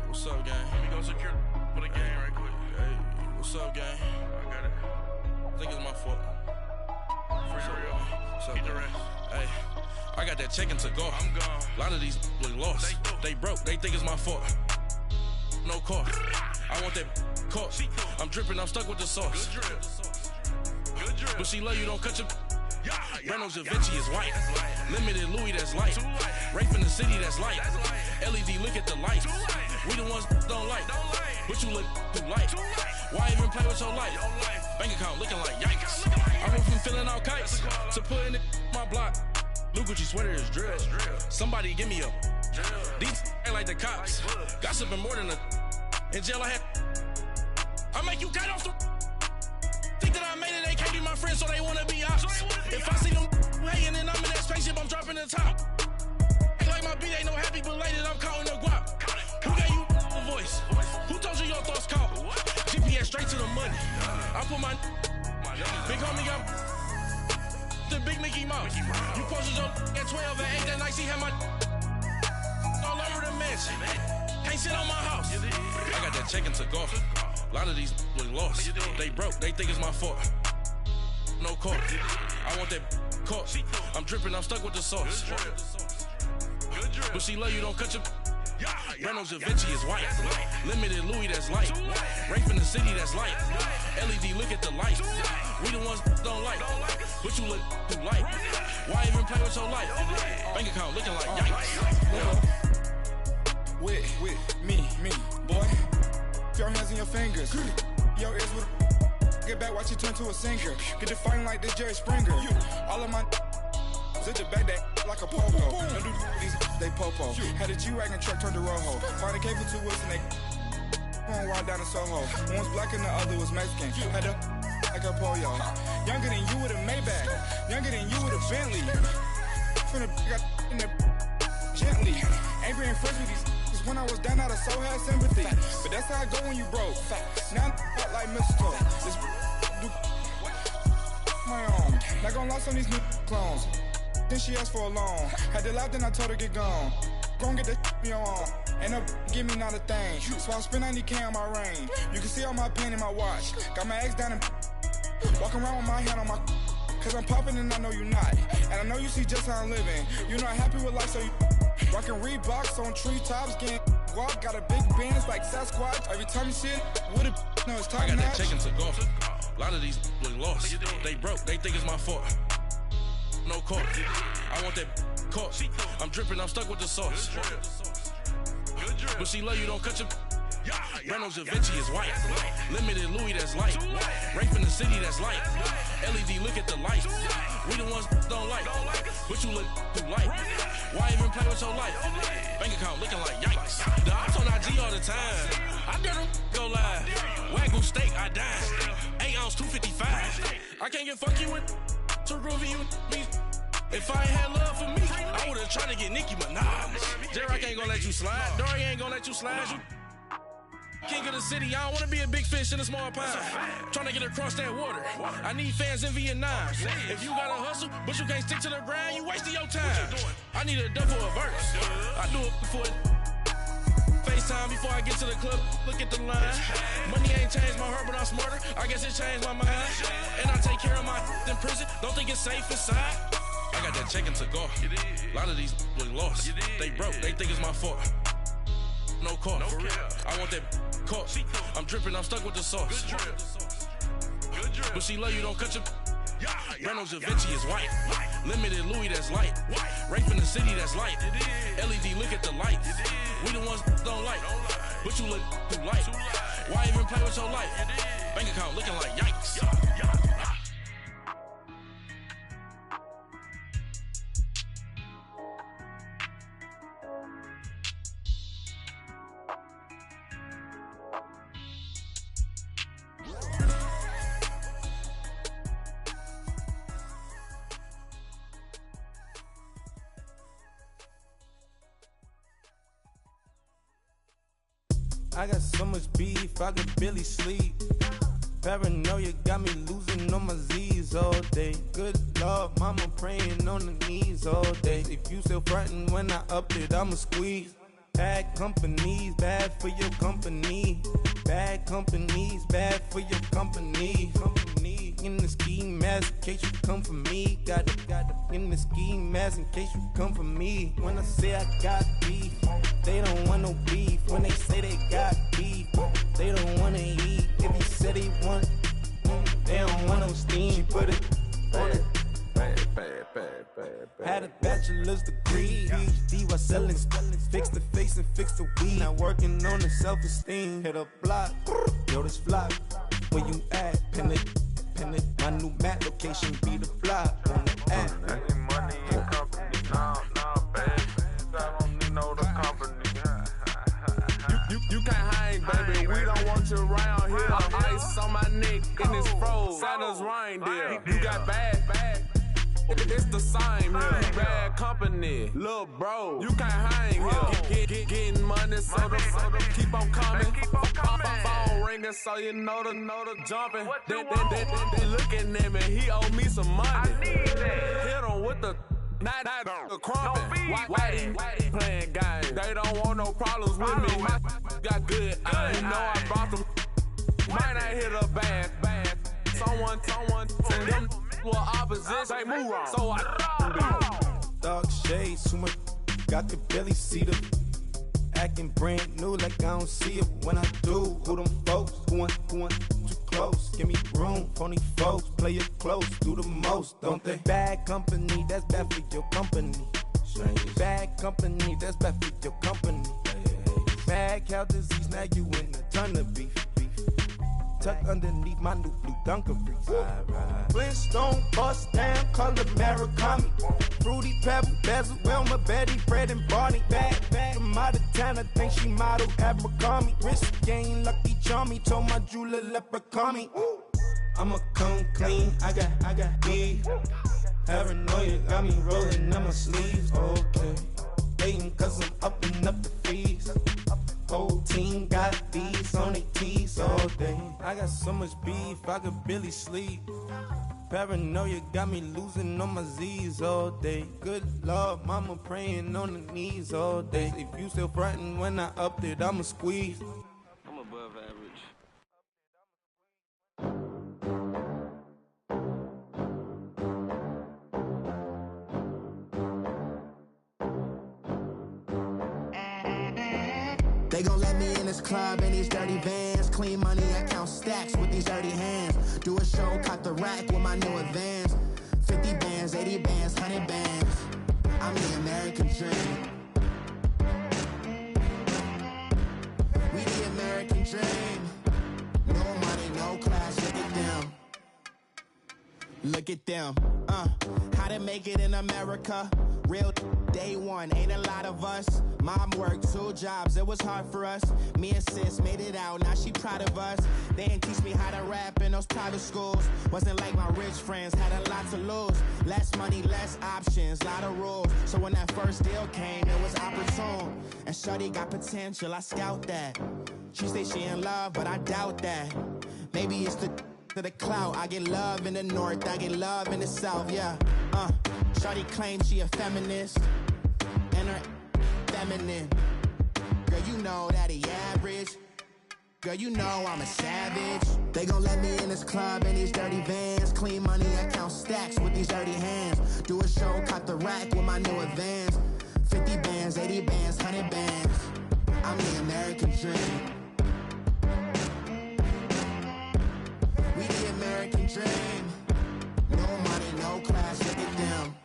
What's up, gang? Let me go secure for the game right quick. Hey, what's up, gang? I got it. I think it's my fault. For real. What's up, keep the rest. Hey, I got that chicken to go. I'm gone. A lot of these was lost. They broke. They think it's my fault. No car. I want that cup. I'm dripping, I'm stuck with the sauce. Good drip. But she love you, don't cut your. Reynolds Da Vinci is white. Limited Louis, that's light. Rape in the city, that's light. LED, look at the lights. We the ones don't like. But you look too light. Why even play with your life? Bank account looking like yikes. I went from filling out kites to putting it in my block. New Gucci sweater is drill. Somebody give me a. These ain't like the cops. Gossiping more than a. In jail I had. I make you cut off the. Think that I made it, they can't be my friends, so they wanna be ops. If I see them hanging and I'm in that spaceship, I'm dropping the top. Ain't like my beat ain't no happy belated, I'm counting the guap. Who gave you the voice? Who told you your thoughts count? GPS straight to the money. I put my big homie got the big Mickey Mouse. You posted your at 12 and 8 that night, she had my all over the mansion. Can't sit on my house. I got that check and took off. A lot of these look lost. They broke, they think it's my fault. No court. I want that cup. I'm dripping, I'm stuck with the sauce. But she love you, don't cut your. Reynolds Da Vinci is white. Limited Louis, that's light. Rape in the city, that's light. LED, look at the lights. We the ones don't like. But you look too light. Why even play with your life? Bank account looking like yikes. With me, boy. Your hands and your fingers. Your ears with get back, watch you turn to a singer. Get defined like this Jerry Springer. All of my sit the back that like a popo. Don't do these they popo. Had a G-Wagon truck turned to Rojo. Find a cable 2 wheels and they going wild down in Soho. One was black and the other was Mexican. Had a like a pollo. Younger than you with a Maybach. Younger than you with a Bentley. From the got in the gently. Ain't being friends with these. When I was down, I so had sympathy. But that's how I go when you broke. Now I'm like mistletoe. This do my own. Not gonna lie on these new clones. Then she asked for a loan. Had to laugh, then I told her get gone. Gon' get that me on. Ain't no give me not a thing. So I spend 90K on my range. You can see all my pain in my watch. Got my ex down and walking around with my hand on my. Cause I'm popping and I know you not. And I know you see just how I'm living. You're not happy with life, so you. Rockin' Reeboks on treetops, getting guap, got a big bands like Sasquatch. Every time you see it, with a no, it's time. I got that check and took off. A lot of these look lost. They broke, they think it's my fault. No court. I want that cup. I'm dripping, I'm stuck with the sauce. But she love you, don't cut your. Reynolds Da Vinci is white. Limited Louis, that's light. Rape in the city, that's light. LED, look at the lights. We the ones don't like. But you look too light. Why even play with your life? Bank account looking like yikes. The ops on IG all the time. I dare them go live. Wagyu steak, I died. 8 ounce, 255. I can't get fuck you with to groovy you me. If I ain't had love for me, I would've tried to get Nicki Minaj. J-Rock ain't gonna let you slide. Dory ain't gonna let you slide. You king of the city, I don't wanna be a big fish in a small pond. Trying to get across that water. I need fans in Vietnam. If you gotta hustle, but you can't stick to the grind, you wasting your time. I need a double a verse. I do it for FaceTime before I get to the club. Look at the line. Money ain't changed my heart, but I'm smarter. I guess it changed my mind. And I take care of my in prison. Don't think it's safe inside. I got that check and took off. A lot of these look lost. They broke, they think it's my fault. No court. I want that cup. I'm dripping, I'm stuck with the sauce. But she love you, don't cut your. Reynolds Da Vinci is white. Limited Louis, that's light. Rape in the city, that's light. LED, look at the lights. We the ones don't like. But you look too light. Why even play with your life? Bank account looking like yikes. I got so much beef, I could barely sleep. Paranoia got me losing on my Z's all day. Good Lord, mama praying on the knees all day. If you still frontin' when I up it, I'ma squeeze. Bad companies, bad for your company. Bad companies, bad for your company. In the ski mask, in case you come for me. Got it in the ski mask, in case you come for me. When I say I got beef, they don't want no beef. When they say they got beef, they don't working on the self-esteem. Hit a block, yo, this flock. Where you at? Pin it. My new mat location be the flock on the app. I need money and company. Nah, baby. I don't need no company. You can't hang, baby. We don't want you around here. Ice on my neck in this froze. Santa's reindeer. You got bad. It's the same here. Bad company, little bro. You can't hang here. Getting money, so the keep on coming. Phone ringing, so you know the jumping. They looking at me. He owe me some money. Hit him with the night crumping. Whitey playing games. They don't want no problems with me. My got good. You know I brought them. Might not hit a bad. Someone send them for opposition. They move wrong. So I dark shades, too much. Got the belly see them. Acting brand new like I don't see it when I do. Who them folks? Who want too close? Give me room, phony folks. Play it close, do the most, don't they? Bad company, that's bad for your company. Bad company, that's bad for your company. Bad cow disease, now you in a ton of beef. Tuck underneath my new blue Dunkaroos. Flintstone, bust down, color Murakami. Fruity Pebble, Bezel, Wilma, Betty, Fred, and Barney. Bad from out of town, I think she model Abercrombie. Wrist game, Lucky Charmy, told my jeweler leprechaun me. I'ma come clean, I got beef. Paranoia got me rolling on my sleeves, okay. Hating cause I'm upping up the fees. Whole team got these on their tees all day. I got so much beef, I could barely sleep. Paranoia got me losing on my Z's all day. Good Lord, mama praying on the knees all day. If you still frontin' when I upped it, I'ma squeeze. I'm above average. They gon' let me in this club in these dirty vans. Clean money, I count stacks with these dirty hands. Do a show, caught the rack with my new advance. 50 bands, 80 bands, 100 bands. I'm the American dream. We the American dream. No money, no class, look at them. Look at them, how to make it in America. Real day one, ain't a lot of us. Mom worked 2 jobs, it was hard for us. Me and sis made it out, now she proud of us. They didn't teach me how to rap in those private schools. Wasn't like my rich friends, had a lot to lose. Less money, less options, lot of rules. So when that first deal came, it was opportune. And shorty got potential, I scout that. She say she in love, but I doubt that. Maybe it's the clout. I get love in the north, I get love in the south, yeah. Shorty claims she a feminist, and her feminine. Girl, you know that he average. Girl, you know I'm a savage. They gon' let me in this club in these dirty vans. Clean money, I count stacks with these dirty hands. Do a show, caught the rack with my new advance. 50 bands, 80 bands, 100 bands. I'm the American dream. We the American dream. No money, no class, look at them.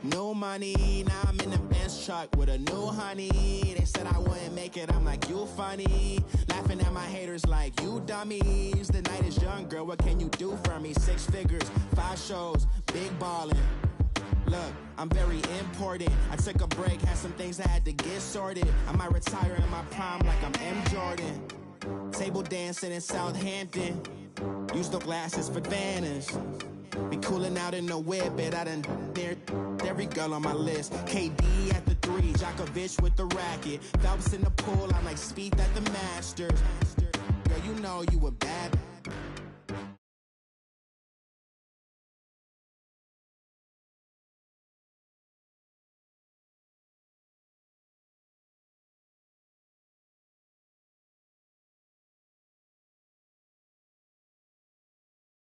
No money, now I'm in the Benz truck with a new honey. They said I wouldn't make it, I'm like, you funny. Laughing at my haters like, you dummies. The night is young, girl, what can you do for me? 6 figures, 5 shows, big ballin'. Look, I'm very important. I took a break, had some things I had to get sorted. I might retire in my prime like I'm M. Jordan. Table dancing in Southampton. Use the glasses for Vanish. Be cooling out in the whip, but I done near every girl on my list. KD at the 3, Djokovic with the racket. Phelps in the pool, I'm like Speed at the Masters. Girl, you know you a bad